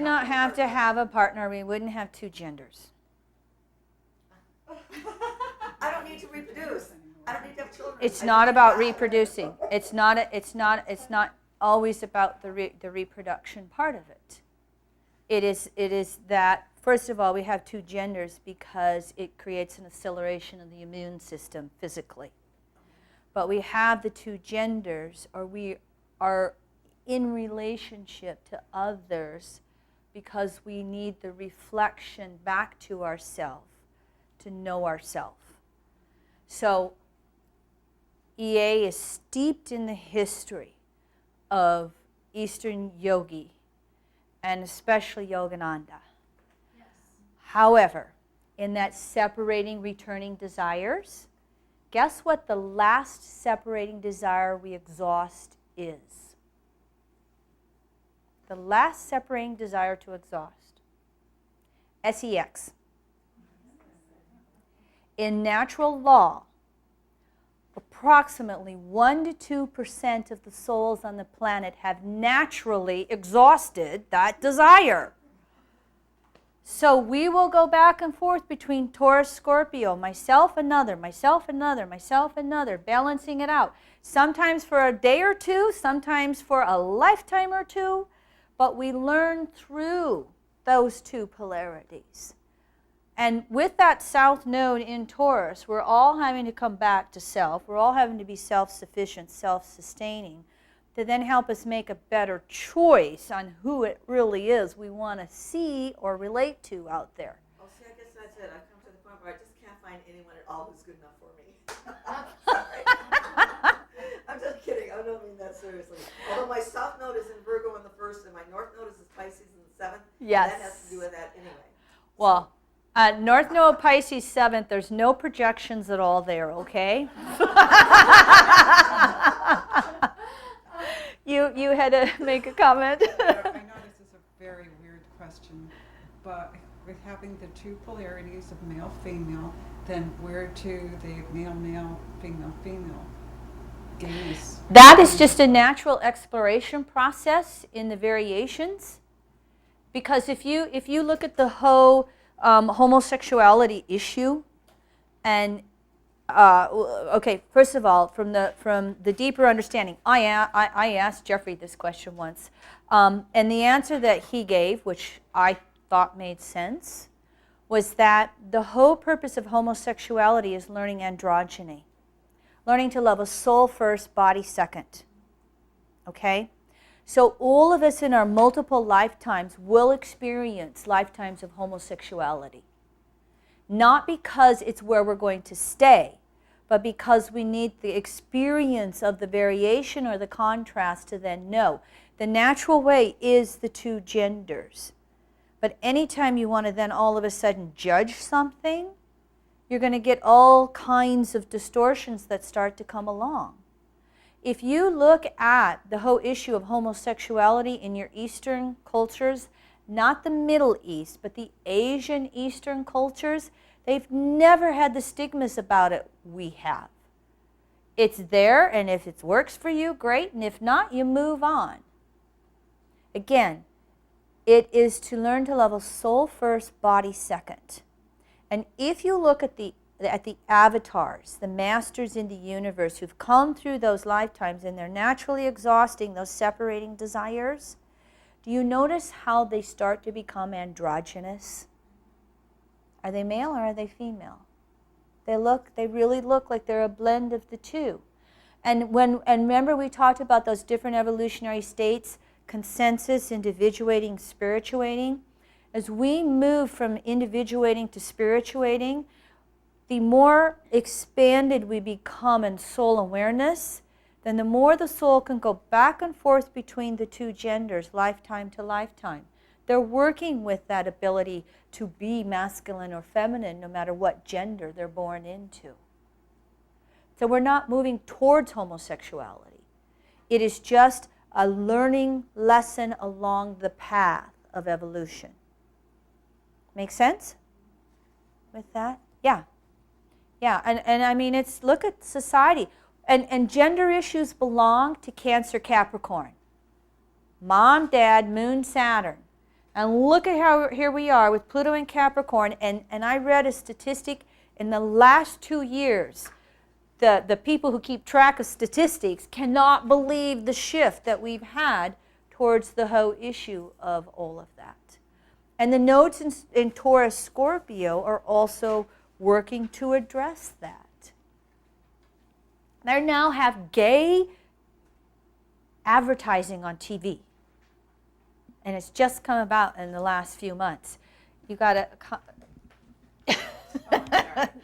not have to have a partner, we wouldn't have two genders. I don't need to reproduce. I don't need to have children. It's I not don't about need reproducing. It's not always about the reproduction part of it. It is that, first of all, we have two genders because it creates an acceleration of the immune system physically. But we have the two genders, or we are in relationship to others because we need the reflection back to ourselves to know ourselves. So EA is steeped in the history of Eastern yogi, and especially Yogananda. Yes. However, in that separating, returning desires, guess what the last separating desire we exhaust is? The last separating desire to exhaust. SEX. In natural law, approximately 1 to 2% of the souls on the planet have naturally exhausted that desire. So we will go back and forth between Taurus, Scorpio, myself, another, myself, another, myself, another, balancing it out. Sometimes for a day or two, sometimes for a lifetime or two, but we learn through those two polarities. And with that South Node in Taurus, we're all having to come back to self. We're all having to be self-sufficient, self-sustaining, to then help us make a better choice on who it really is we want to see or relate to out there. Oh, see, I guess that's it. I've come to the point where I just can't find anyone at all who's good enough for me. I'm just kidding. I don't mean that seriously. Although my south node is in Virgo in the 1st, and my north node is in Pisces in the 7th. Yes. And that has to do with that anyway. Well, North Node Pisces 7th, there's no projections at all there, okay? You had to make a comment. I know this is a very weird question, but with having the two polarities of male-female, then where do the male-male, female-female gaze? That is just a natural exploration process in the variations. Because if you look at the whole homosexuality issue, and okay, first of all, from the deeper understanding, I asked Jeffrey this question once, and the answer that he gave, which I thought made sense, was that the whole purpose of homosexuality is learning androgyny, learning to love a soul first, body second. Okay? So all of us in our multiple lifetimes will experience lifetimes of homosexuality. Not because it's where we're going to stay, but because we need the experience of the variation or the contrast to then know. The natural way is the two genders. But anytime you want to then all of a sudden judge something, you're going to get all kinds of distortions that start to come along. If you look at the whole issue of homosexuality in your Eastern cultures, not the Middle East, but the Asian Eastern cultures, they've never had the stigmas about it we have. It's there, and if it works for you, great, and if not, you move on. Again, it is to learn to love a soul first, body second. And if you look at the avatars, the masters in the universe who've come through those lifetimes and they're naturally exhausting those separating desires, do you notice how they start to become androgynous? Are they male or are they female? They really look like they're a blend of the two. And remember we talked about those different evolutionary states, consensus, individuating, spirituating. As we move from individuating to spirituating, the more expanded we become in soul awareness, then the more the soul can go back and forth between the two genders, lifetime to lifetime. They're working with that ability to be masculine or feminine no matter what gender they're born into. So we're not moving towards homosexuality. It is just a learning lesson along the path of evolution. Make sense with that? Yeah. Yeah, and I mean, look at society. And gender issues belong to Cancer, Capricorn. Mom, Dad, Moon, Saturn. And look at how here we are with Pluto and Capricorn. And I read a statistic in the last 2 years. The people who keep track of statistics cannot believe the shift that we've had towards the whole issue of all of that. And the nodes in Taurus, Scorpio are also working to address that. They now have gay advertising on TV. And it's just come about in the last few months. You got to...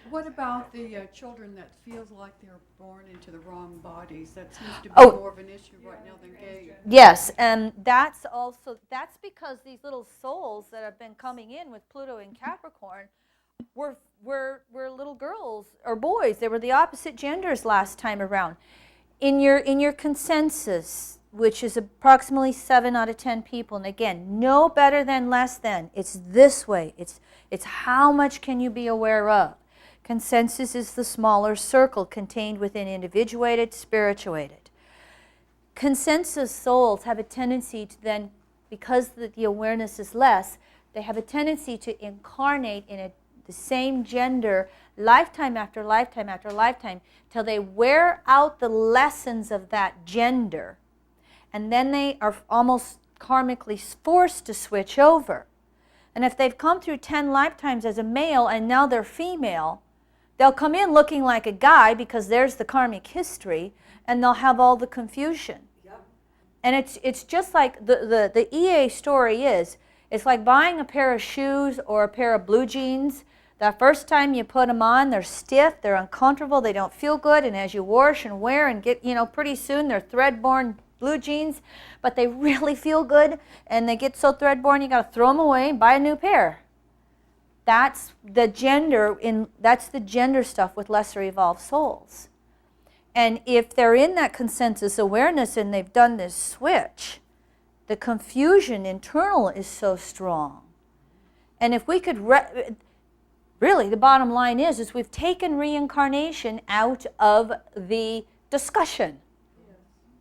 What about the children that feels like they're born into the wrong bodies? That seems to be more of an issue right now than gay. Yes, and that's because these little souls that have been coming in with Pluto and Capricorn were little girls or boys. They were the opposite genders last time around. In your consensus, which is approximately 7 out of 10 people, and again, no better than less than. It's this way. It's how much can you be aware of. Consensus is the smaller circle contained within individuated, spirituated. Consensus souls have a tendency to then, because the awareness is less, they have a tendency to incarnate in the same gender lifetime after lifetime after lifetime till they wear out the lessons of that gender. And then they are almost karmically forced to switch over. And if they've come through 10 lifetimes as a male and now they're female, they'll come in looking like a guy because there's the karmic history, and they'll have all the confusion. Yep. And it's just like the EA story is, it's like buying a pair of shoes or a pair of blue jeans That first time you put them on, they're stiff, they're uncomfortable, they don't feel good, and as you wash and wear and get, pretty soon they're thread-borne blue jeans, but they really feel good, and they get so thread-borne you got to throw them away and buy a new pair. That's the gender stuff with lesser evolved souls. And if they're in that consensus awareness and they've done this switch, the confusion internal is so strong. And if we could really, the bottom line is we've taken reincarnation out of the discussion.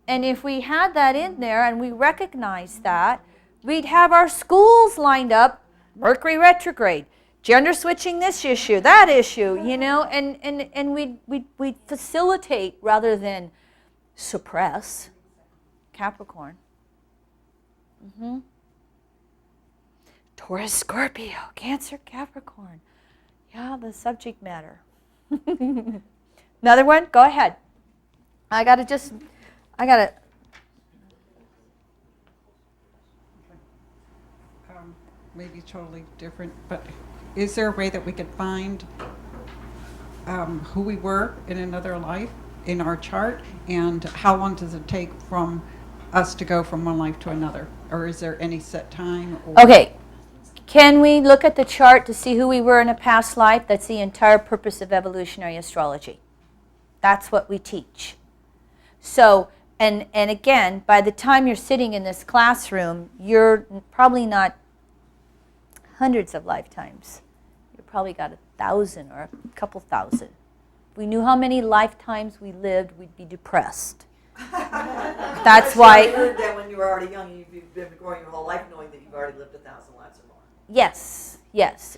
And if we had that in there and we recognized that, we'd have our schools lined up, Mercury retrograde, gender switching this issue, that issue, and we'd facilitate rather than suppress. Capricorn. Taurus, Scorpio, Cancer, Capricorn. Yeah, the subject matter. Another one? Go ahead. I gotta. Maybe totally different, but is there a way that we could find who we were in another life in our chart, and how long does it take from us to go from one life to another, or is there any set time? Or Okay. Can we look at the chart to see who we were in a past life? That's the entire purpose of evolutionary astrology. That's what we teach. So, and again, by the time you're sitting in this classroom, you're probably not hundreds of lifetimes. You probably got 1,000 or a couple thousand. If we knew how many lifetimes we lived, we'd be depressed. That's why. I heard that when you were already young, you've been growing your whole life knowing that you've already lived 1,000 lives or more. Yes,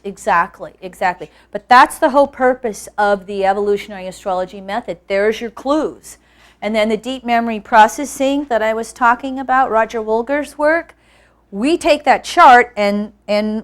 exactly. But that's the whole purpose of the evolutionary astrology method. There's your clues. And then the deep memory processing that I was talking about, Roger Wolger's work, we take that chart and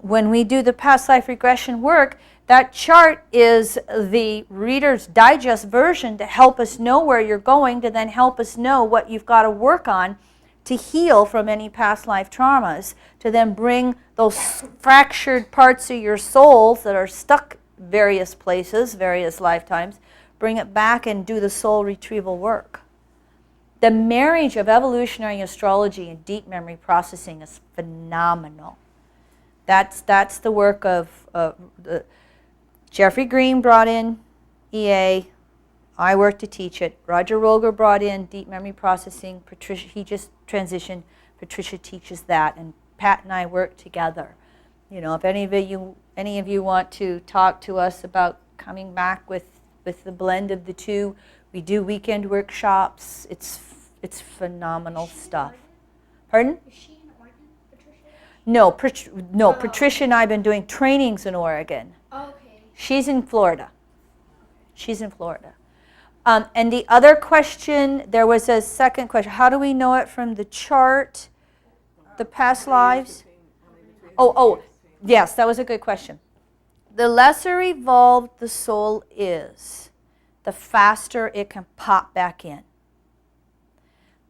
when we do the past life regression work, that chart is the Reader's Digest version to help us know where you're going, to then help us know what you've got to work on to heal from any past life traumas, to then bring those fractured parts of your souls that are stuck various places, various lifetimes, bring it back and do the soul retrieval work. The marriage of evolutionary astrology and deep memory processing is phenomenal. That's the work of Jeffrey Green brought in EA. I worked to teach it. Roger Wolger brought in deep memory processing. Patricia, he just transitioned. Patricia teaches that, and Pat and I work together. If any of you want to talk to us about coming back with the blend of the two, we do weekend workshops. It's phenomenal stuff. Pardon? Is she in Oregon, Patricia? No, Patricia and I have been doing trainings in Oregon. Okay. She's in Florida. And the other question, there was a second question. How do we know it from the chart? The past lives? Yes, that was a good question. The lesser evolved the soul is, the faster it can pop back in.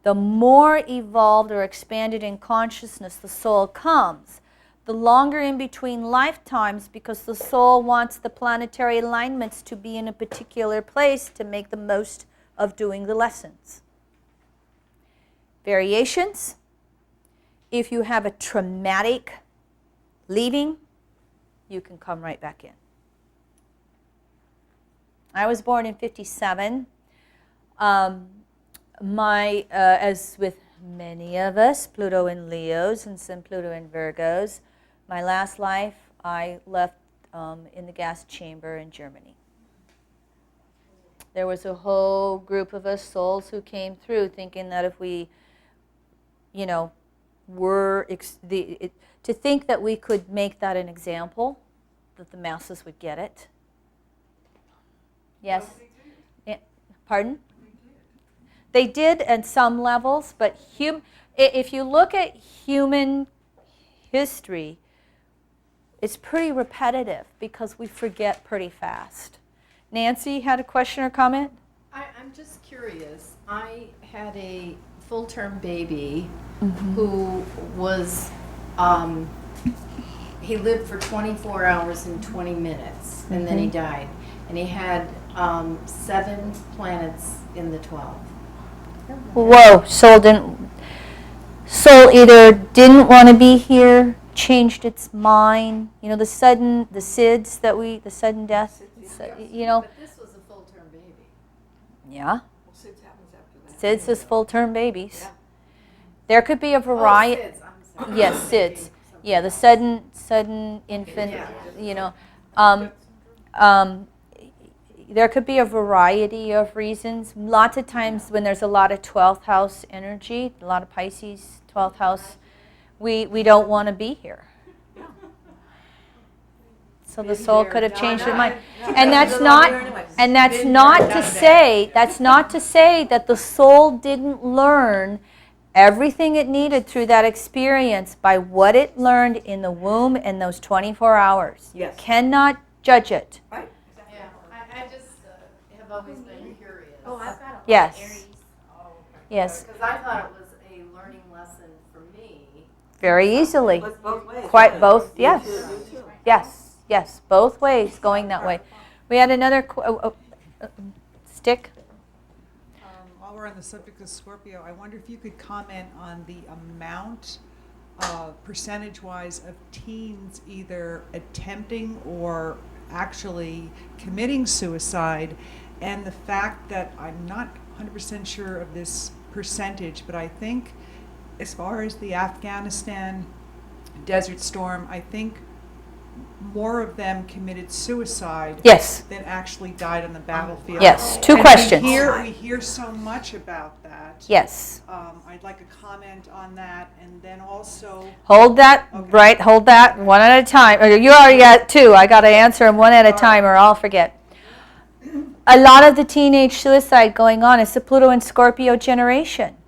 The more evolved or expanded in consciousness the soul comes, the longer in between lifetimes, because the soul wants the planetary alignments to be in a particular place to make the most of doing the lessons. Variations. If you have a traumatic leaving, you can come right back in. I was born in 57. As with many of us, Pluto in Leos and some Pluto in Virgos, my last life I left in the gas chamber in Germany. There was a whole group of us souls who came through thinking that if we, to think that we could make that an example, that the masses would get it. Yes? Pardon? They did at some levels, but if you look at human history, it's pretty repetitive because we forget pretty fast. Nancy had a question or comment? I'm just curious. I had a full-term baby who was, he lived for 24 hours and 20 minutes, and then he died. And he had 7 planets in the 12. Whoa, Soul either didn't want to be here, changed its mind. You know, the sudden death, you know. But this was a full-term baby. Yeah. Well, SIDS happens after that. SIDS is full-term babies. Yeah. There could be a variety. SIDS, I'm sorry. Yes, SIDS. Yeah, the sudden infant, you know. There could be a variety of reasons. Lots of times when there's a lot of 12th house energy, a lot of Pisces, 12th house, we don't want to be here. So the soul could have changed their mind. And that's not to say that the soul didn't learn everything it needed through that experience by what it learned in the womb in those 24 hours. You cannot judge it. Right. I just have always been curious. Oh, I've got a Yes. Aries. Yes, Because I thought it was a learning lesson for me. very easily. But both ways. Quite both, yes. You too. Yes, both ways going that way. We had another stick. While we're on the subject of Scorpio, I wonder if you could comment on the amount, percentage-wise, of teens either attempting or actually committing suicide, and the fact that I'm not 100% sure of this percentage, but I think as far as the Afghanistan Desert Storm, I think more of them committed suicide Yes. than actually died on the battlefield. Yes, two And questions. We hear so much about that. Yes. I'd like a comment on that, and then also. Hold that, Okay. right, hold that one at a time. You already got two. I got to answer them one at a time or I'll forget. A lot of the teenage suicide going on is the Pluto and Scorpio generation.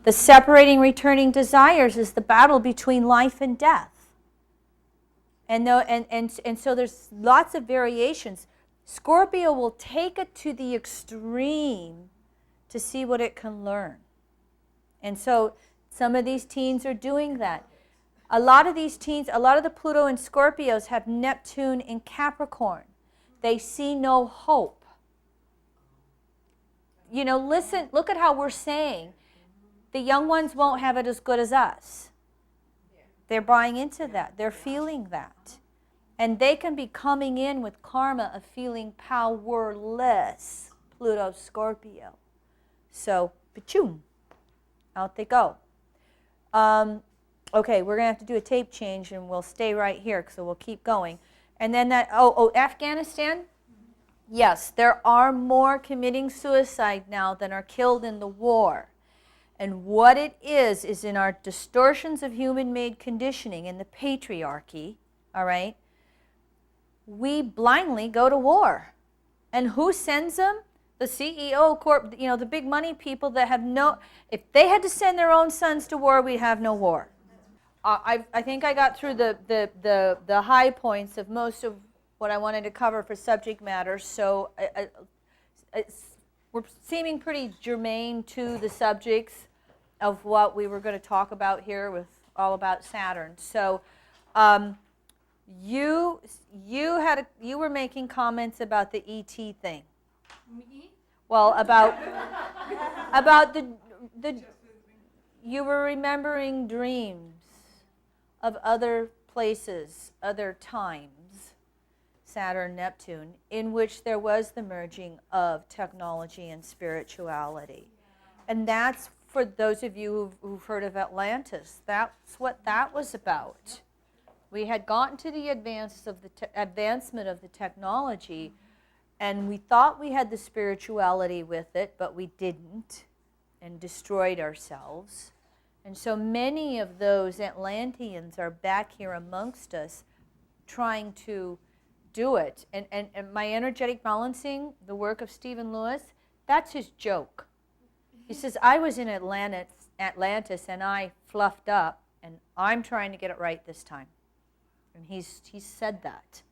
The separating, returning desires is the battle between life and death. And so there's lots of variations. Scorpio will take it to the extreme to see what it can learn. And so some of these teens are doing that. A lot of these teens, a lot of the Pluto and Scorpios have Neptune in Capricorn. They see no hope. You know, listen, look at how we're saying the young ones won't have it as good as us. They're buying into that. They're feeling that. And they can be coming in with karma of feeling powerless, Pluto, Scorpio. So, pachoom, out they go. Okay, we're going to have to do a tape change, and we'll stay right here, so we'll keep going. And then Afghanistan? Yes, there are more committing suicide now than are killed in the war. And what it is in our distortions of human-made conditioning in the patriarchy, all right, we blindly go to war. And who sends them? The CEO, the big money people that have if they had to send their own sons to war, we'd have no war. I think I got through the high points of most of what I wanted to cover for subject matter, so we're seeming pretty germane to the subjects of what we were going to talk about here with all about Saturn. So you were making comments about the ET thing. Me? Well, about the you were remembering dreams of other places, other times, Saturn, Neptune, in which there was the merging of technology and spirituality. And that's for those of you who've heard of Atlantis. That's what that was about. We had gotten to the advancement of the technology, and we thought we had the spirituality with it, but we didn't, and destroyed ourselves. And so many of those Atlanteans are back here amongst us trying to do it. And my energetic balancing, the work of Stephen Lewis, that's his joke. He says, I was in Atlantis and I fluffed up, and I'm trying to get it right this time. And he's said that.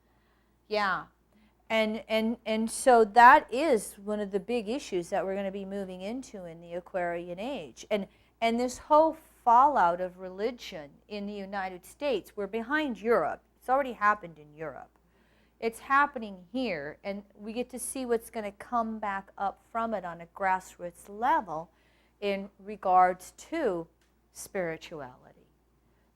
Yeah. And so that is one of the big issues that we're going to be moving into in the Aquarian age. And this whole fallout of religion in the United States, we're behind Europe. It's already happened in Europe. It's happening here, and we get to see what's going to come back up from it on a grassroots level in regards to spirituality.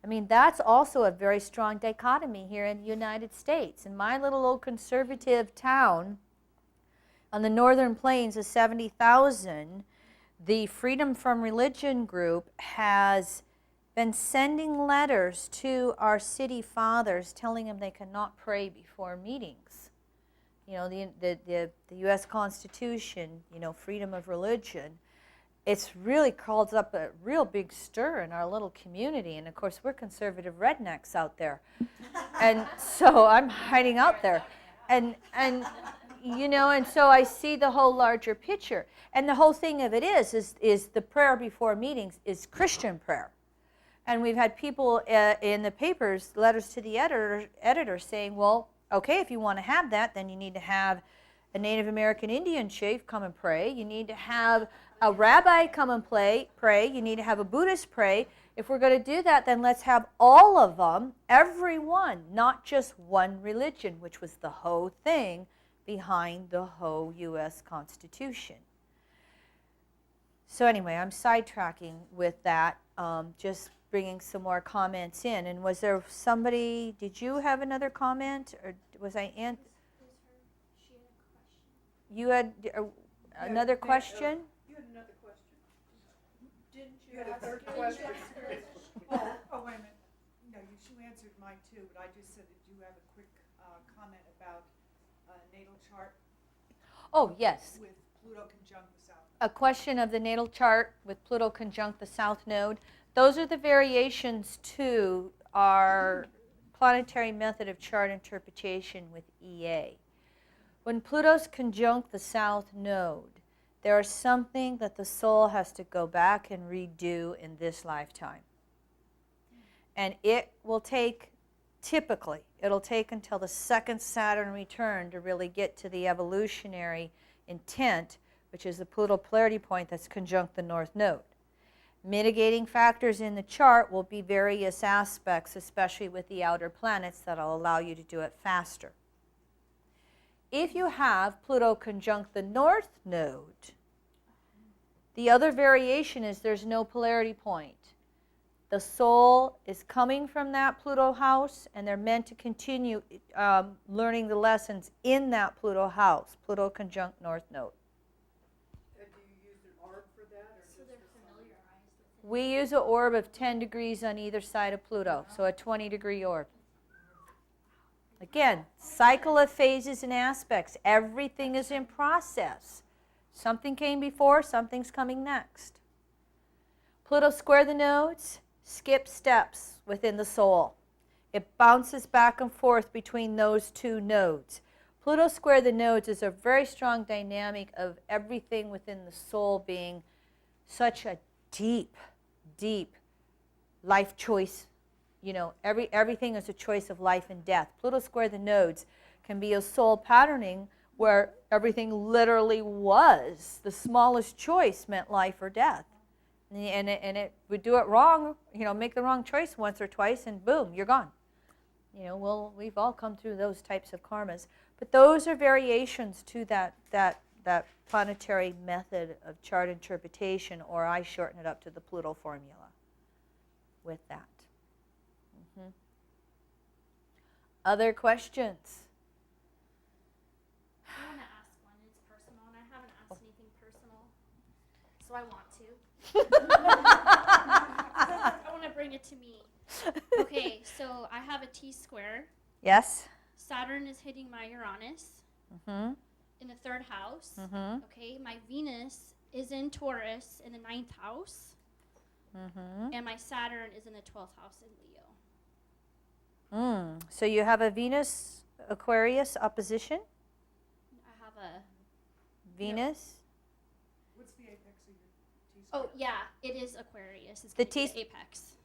I mean, that's also a very strong dichotomy here in the United States. In my little old conservative town on the northern plains of 70,000, the Freedom from Religion group has been sending letters to our city fathers telling them they cannot pray before meetings. You know, the U.S. Constitution, you know, freedom of religion. It's really called up a real big stir in our little community. And, of course, we're conservative rednecks out there. And so I'm hiding out there. And you know, and so I see the whole larger picture. And the whole thing of it is the prayer before meetings is Christian prayer. And we've had people in the papers, letters to the editor saying, well, okay, if you want to have that, then you need to have a Native American Indian chief come and pray. You need to have a rabbi come and pray. You need to have a Buddhist pray. If we're going to do that, then let's have all of them, everyone, not just one religion, which was the whole thing behind the whole U.S. Constitution. So anyway, I'm sidetracking with that, just bringing some more comments in. And was there somebody, did you have another comment? Or was I in? She had a question. You had another question? You had another question. Didn't You had a third question? Oh, wait a minute. No, you answered mine too, but I just said that you have a quick comment about natal chart Oh, yes. with Pluto conjunct the South. A question of the natal chart with Pluto conjunct the South Node. Those are the variations to our planetary method of chart interpretation with EA. When Pluto's conjunct the South Node, there is something that the soul has to go back and redo in this lifetime. And it will take, typically, it'll take until the second Saturn return to really get to the evolutionary intent, which is the Pluto polarity point that's conjunct the North Node. Mitigating factors in the chart will be various aspects, especially with the outer planets, that will allow you to do it faster. If you have Pluto conjunct the North Node, the other variation is there's no polarity point. The soul is coming from that Pluto house, and they're meant to continue learning the lessons in that Pluto house, Pluto conjunct North Node. Do you use an orb for that, or So they're familiarized with it. We use an orb of 10 degrees on either side of Pluto, so a 20-degree orb. Again, cycle of phases and aspects. Everything is in process. Something came before, something's coming next. Pluto square the nodes, skip steps within the soul. It bounces back and forth between those two nodes. Pluto square the nodes is a very strong dynamic of everything within the soul being such a deep, deep life choice. You know, everything is a choice of life and death. Pluto square the nodes can be a soul patterning where everything literally was. The smallest choice meant life or death. And it would do it wrong, you know, make the wrong choice once or twice, and boom, you're gone. You know, well, we've all come through those types of karmas. But those are variations to that planetary method of chart interpretation, or I shorten it up to the Pluto formula with that. Other questions? I want to ask one. It's personal, and I haven't asked anything personal, so I want to. I want to bring it to me. Okay, so I have a T-square. Yes? Saturn is hitting my Uranus Mm-hmm. in the 3rd house. Mm-hmm. Okay, my Venus is in Taurus in the 9th house, Mm-hmm. and my Saturn is in the 12th house in Leo. So you have a Venus Aquarius opposition? I have a. Venus? What's the apex of your T-square? Oh yeah, it is Aquarius. It's The gonna be T- the apex.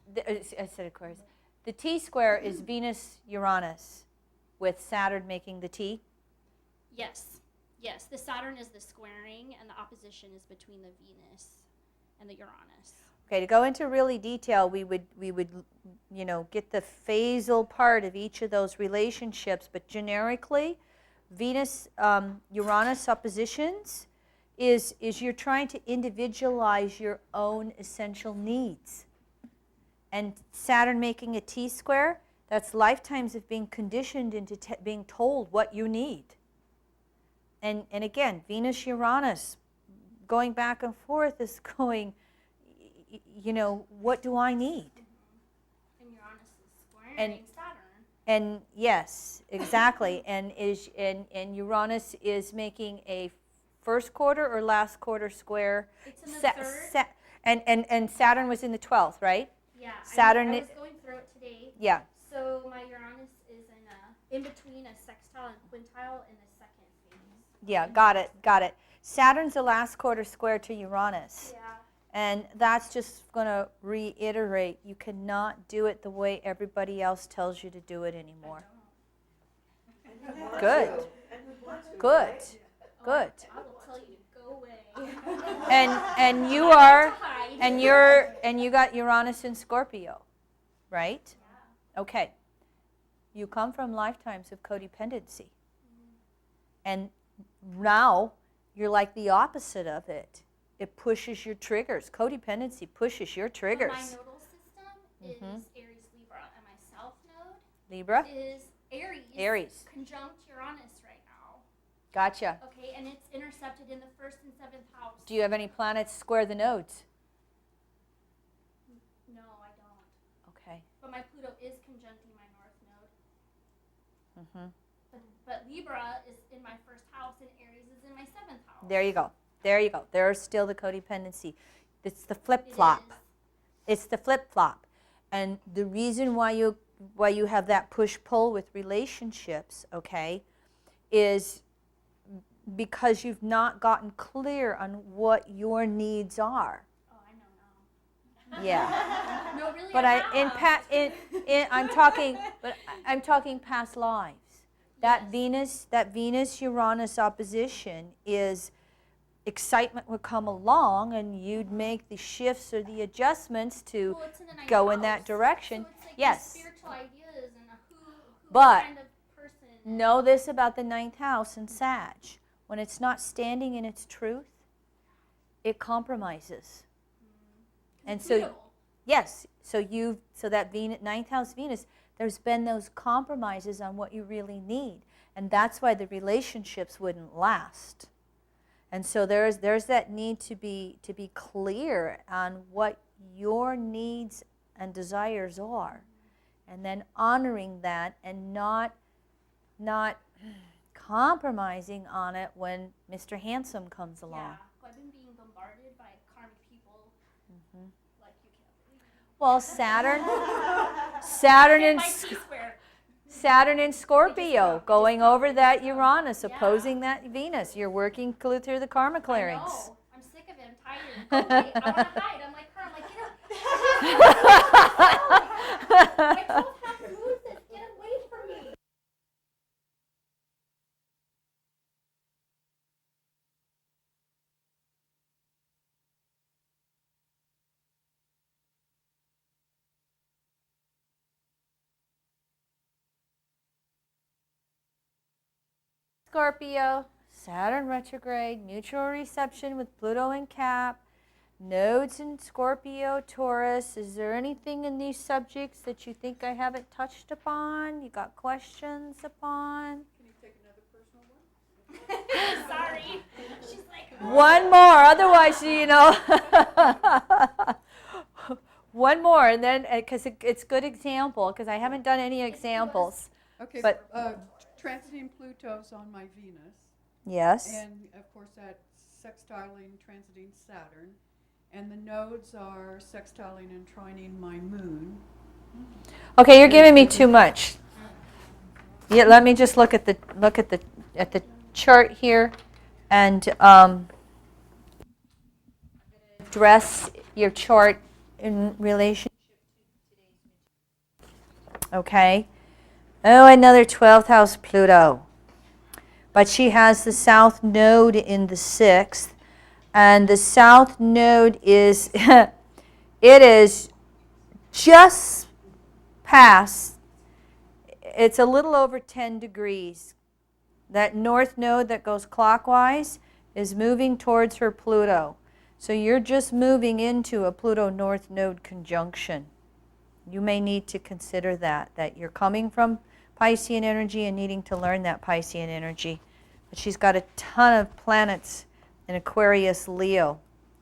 I said Aquarius. The T-square is Venus Uranus with Saturn making the T. Yes, yes. The Saturn is the squaring, and the opposition is between the Venus and the Uranus. Okay, to go into really detail, we would get the phasal part of each of those relationships, but generically, Venus Uranus oppositions is you're trying to individualize your own essential needs. And Saturn making a T-square, that's lifetimes of being conditioned into being told what you need. And again, Venus Uranus going back and forth is going, what do I need? And Uranus is squaring And- Saturn. And yes, exactly. And Uranus is making a first quarter or last quarter square. It's in the third. And Saturn was in the 12th, right? Yeah, Saturn I i- was going through it today. Yeah. So my Uranus is in between a sextile and quintile in the second phase. Yeah, got it. Saturn's the last quarter square to Uranus. Yeah. And that's just going to reiterate, you cannot do it the way everybody else tells you to do it anymore. Good. Good. Good. I will tell you to go away. And you are, Hide. and you got Uranus in Scorpio, right? Yeah. Okay. You come from lifetimes of codependency. And now you're like the opposite of it. It pushes your triggers. Codependency pushes your triggers. My nodal system is Aries, Libra, and my south node Libra? is Aries. Aries. Conjunct Uranus right now. Gotcha. Okay, and it's intercepted in the 1st and 7th house. Do you have any planets square the nodes? No, I don't. Okay. But my Pluto is conjuncting my north node. Mm-hmm. But Libra is in my 1st house and Aries is in my 7th house. There you go. There you go. There's still the codependency. It's the flip-flop. It's the flip-flop. And the reason why you have that push-pull with relationships, okay, is because you've not gotten clear on what your needs are. Oh, I know now. Yeah. No, really, But I'm talking past lives. That Yes. Venus Uranus opposition is excitement would come along and you'd make the shifts or the adjustments to Well, it's in the ninth go in that house. direction. So it's like Yes. these spiritual ideas and who But kind of person. know this about the 9th house and Sag. When it's not standing in its truth, it compromises. And so Pluto. yes, so that Venus, 9th house Venus, there's been those compromises on what you really need. And that's why the relationships wouldn't last. And so there's that need to be clear on what your needs and desires are. And then honoring that and not compromising on it when Mr. Handsome comes along. Yeah, well, I've been being bombarded by karmic people like you can't believe it. Well, And my T-square. Saturn in Scorpio, going over that Uranus, opposing that Venus. You're working through the karma clearings. I know. I'm sick of it. I'm tired. Go away. I want to hide. I'm like her. I'm like, get up. I don't have to move this. Get away from me. Scorpio, Saturn retrograde, mutual reception with Pluto in Cap, nodes in Scorpio, Taurus. Is there anything in these subjects that you think I haven't touched upon? You got questions upon? Can you take another personal one? Sorry. She's like, One more, otherwise, one more, and then, because it's good example, because I haven't done any examples. Okay, But- transiting Pluto's on my Venus, Yes. and of course that's sextiling, transiting Saturn, and the nodes are sextiling and trining my moon. Okay, you're giving me too much. Yeah, let me just look at the chart here, and address your chart in relation. Okay. Oh, another 12th house Pluto. But she has the south node in the 6th, and the south node is It is just past, it's a little over 10 degrees. That north node that goes clockwise is moving towards her Pluto. So you're just moving into a Pluto north node conjunction. You may need to consider that you're coming from Piscean energy and needing to learn that Piscean energy. But she's got a ton of planets in Aquarius, Leo.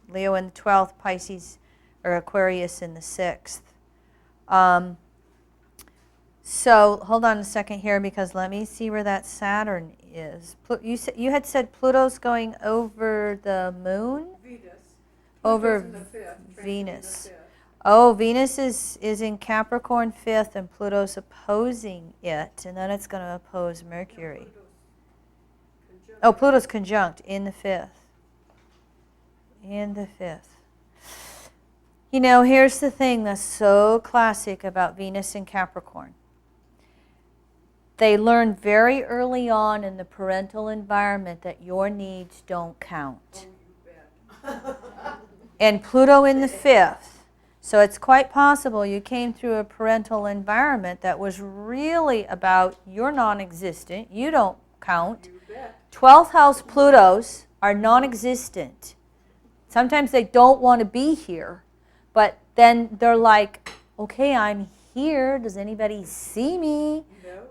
Leo in the 12th, Pisces, or Aquarius in the 6th. So hold on a second here, because let me see where that Saturn is. You had said Pluto's going over the moon? Venus. Over Pluto's in the fifth, transiting Venus. the fifth. Oh, Venus is in Capricorn 5th, and Pluto's opposing it, and then it's going to oppose Mercury. Oh, Pluto's conjunct in the 5th. In the 5th. You know, here's the thing that's so classic about Venus and Capricorn. They learn very early on in the parental environment that your needs don't count. And Pluto in the 5th. So it's quite possible you came through a parental environment that was really about you're non-existent, you don't count. 12th house Plutos are non-existent. Sometimes they don't want to be here, but then they're like, okay, I'm here. Does anybody see me? No.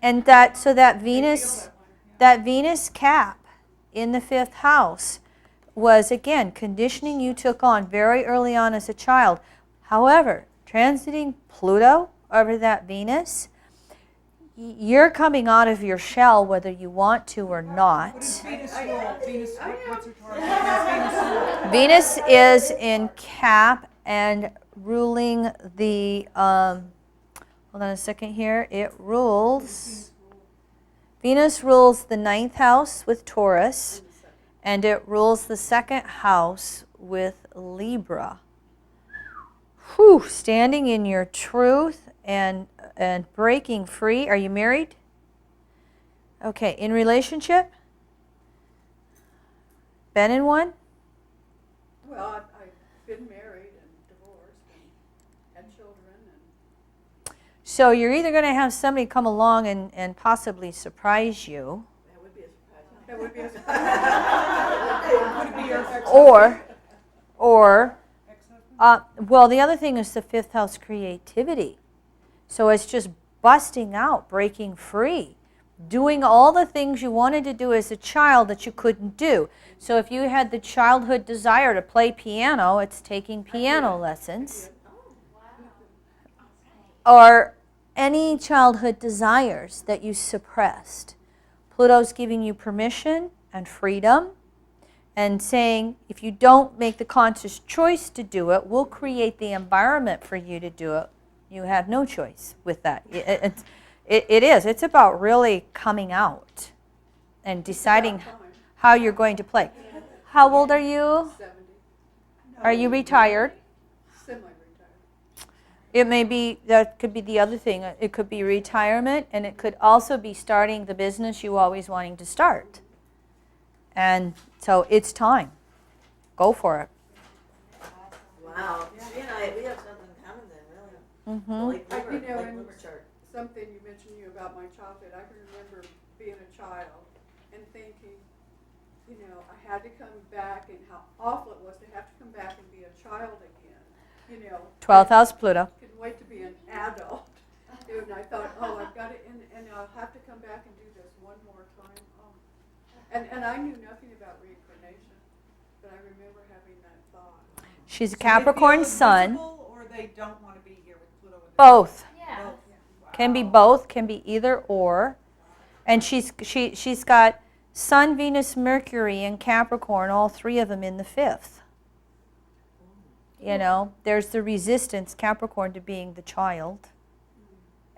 And that Venus cap in the 5th house was, again, conditioning you took on very early on as a child. However, transiting Pluto over that Venus, you're coming out of your shell whether you want to or not. What does Venus rule? What's her target? Venus is in Cap and ruling the, hold on a second here, it rules, Venus rules the 9th house with Taurus, and it rules the 2nd house with Libra. Whew, standing in your truth and breaking free. Are you married? Okay, in relationship? Been in one? Well, I've been married and divorced and had children. And So you're either going to have somebody come along and possibly surprise you, That would be a surprise. that would be a surprise. Would it be your or ex-husband? well, the other thing is the 5th house creativity. So it's just busting out, breaking free, doing all the things you wanted to do as a child that you couldn't do. So if you had the childhood desire to play piano, it's taking piano lessons. Or any childhood desires that you suppressed. Pluto's giving you permission and freedom and saying, if you don't make the conscious choice to do it, we'll create the environment for you to do it. You have no choice with that. It is. It's about really coming out and deciding how you're going to play. How old are you? 70, Are you retired? semi-retired. It may be, that could be the other thing. It could be retirement, and it could also be starting the business you always wanting to start. And so it's time. Go for it. Wow. She and I, we have something in common then, really. Mm-hmm. Like I- you know, like and liver chart. Something you mentioned about my childhood, I can remember being a child and thinking, you know, I had to come back and how awful it was to have to come back and be a child again, you know. 12th house Pluto. Couldn't wait to be an adult. And I thought, oh, I've got to, and I'll have to come back and do this one more time. Oh. And I knew nothing about reincarnation, but I remember having that thought. She's a So they Capricorn feel sun. invisible, or they don't want to be here with Pluto in the Both. Yeah. Both. Can be both, can be either or. And she's got Sun, Venus, Mercury, and Capricorn, all three of them in the 5th. You know, there's the resistance, Capricorn, to being the child.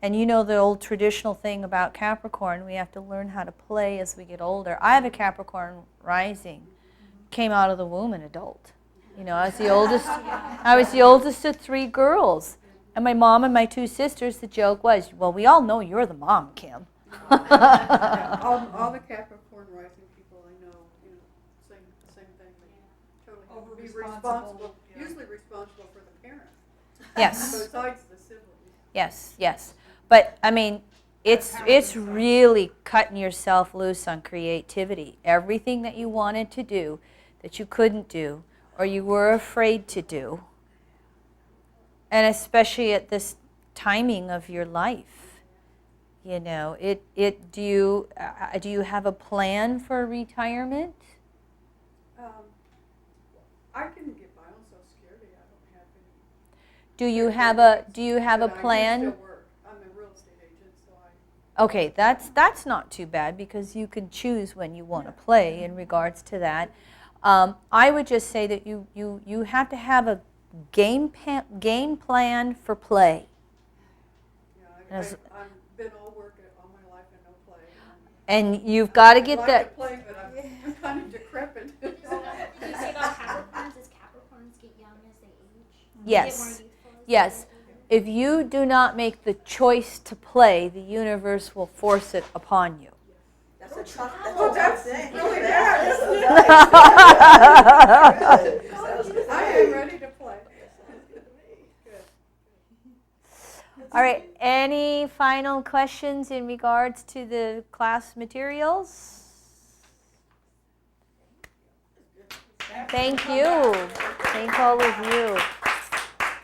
And you know the old traditional thing about Capricorn, we have to learn how to play as we get older. I have a Capricorn rising. Came out of the womb an adult. You know, I was the oldest of 3 girls. And my mom and my 2 sisters, the joke was, well, we all know you're the mom, Kim. Yeah, all the Capricorn rising people I know, you know, same thing. They totally be Over-responsible, responsible, yeah. usually responsible for the parent, Yes, besides the siblings. yes, yes. But, I mean, it's really cutting yourself loose on creativity. Everything that you wanted to do that you couldn't do or you were afraid to do, and especially at this timing of your life, you know, do you have a plan for retirement? I can get by on Social Security, I don't have any. Do you have a But I plan? do still work, I'm a real estate agent, so I. Okay, that's not too bad because you can choose when you want to play in regards to that. I would just say that you have to have a game plan for play. Yeah, As- I've been all work all my life and no play. And you've got to I get like that. to play, but I'm kind of decrepit. Did you say about Capricorns? As Capricorns get young as they age? Yes. Get more youthful as Yes. they get older? If you do not make the choice to play, the universe will force it upon you. That's a tough, Oh, that's that's a tough thing. really That's bad. so nice. Sounds good. I am ready to play. Good. All right, any final questions in regards to the class materials? Thank you. Thank all of you.